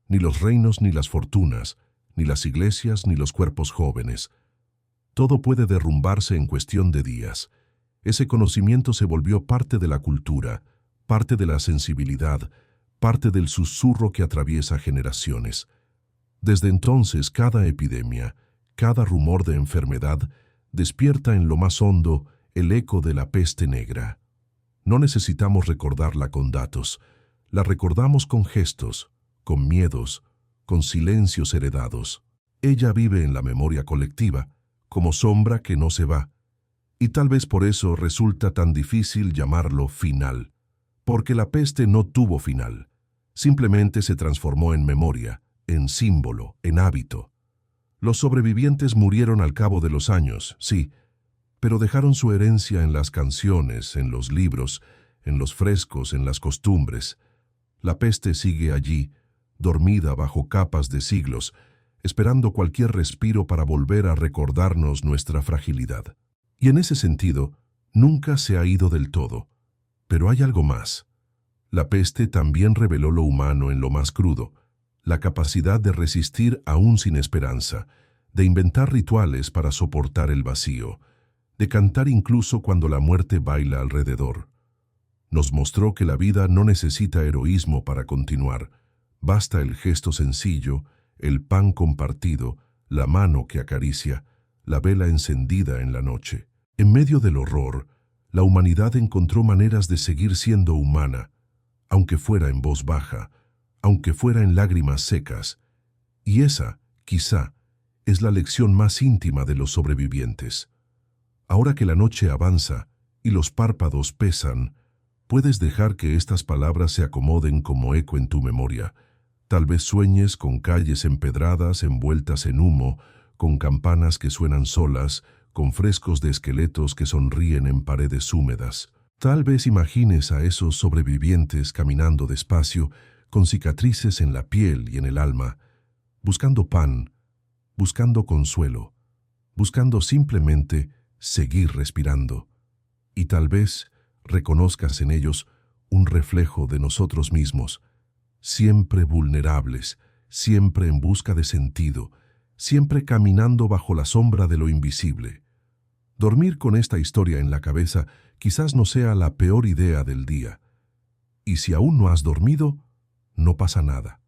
Ni los reinos ni las fortunas, ni las iglesias ni los cuerpos jóvenes. Todo puede derrumbarse en cuestión de días. Ese conocimiento se volvió parte de la cultura, parte de la sensibilidad, parte del susurro que atraviesa generaciones. Desde entonces, cada epidemia, cada rumor de enfermedad, despierta en lo más hondo el eco de la peste negra. No necesitamos recordarla con datos, la recordamos con gestos, con miedos, con silencios heredados. Ella vive en la memoria colectiva, como sombra que no se va. Y tal vez por eso resulta tan difícil llamarlo final. Porque la peste no tuvo final. Simplemente se transformó en memoria, en símbolo, en hábito. Los sobrevivientes murieron al cabo de los años, sí, pero dejaron su herencia en las canciones, en los libros, en los frescos, en las costumbres. La peste sigue allí, dormida bajo capas de siglos, esperando cualquier respiro para volver a recordarnos nuestra fragilidad. Y en ese sentido, nunca se ha ido del todo. Pero hay algo más. La peste también reveló lo humano en lo más crudo, la capacidad de resistir aún sin esperanza, de inventar rituales para soportar el vacío, de cantar incluso cuando la muerte baila alrededor. Nos mostró que la vida no necesita heroísmo para continuar, basta el gesto sencillo, el pan compartido, la mano que acaricia, la vela encendida en la noche. En medio del horror, la humanidad encontró maneras de seguir siendo humana, aunque fuera en voz baja, aunque fuera en lágrimas secas. Y esa, quizá, es la lección más íntima de los sobrevivientes. Ahora que la noche avanza y los párpados pesan, puedes dejar que estas palabras se acomoden como eco en tu memoria. Tal vez sueñes con calles empedradas envueltas en humo, con campanas que suenan solas, con frescos de esqueletos que sonríen en paredes húmedas. Tal vez imagines a esos sobrevivientes caminando despacio, con cicatrices en la piel y en el alma, buscando pan, buscando consuelo, buscando simplemente seguir respirando. Y tal vez reconozcas en ellos un reflejo de nosotros mismos, siempre vulnerables, siempre en busca de sentido, siempre caminando bajo la sombra de lo invisible. Dormir con esta historia en la cabeza quizás no sea la peor idea del día. Y si aún no has dormido, no pasa nada.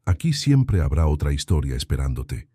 Aquí siempre habrá otra historia esperándote.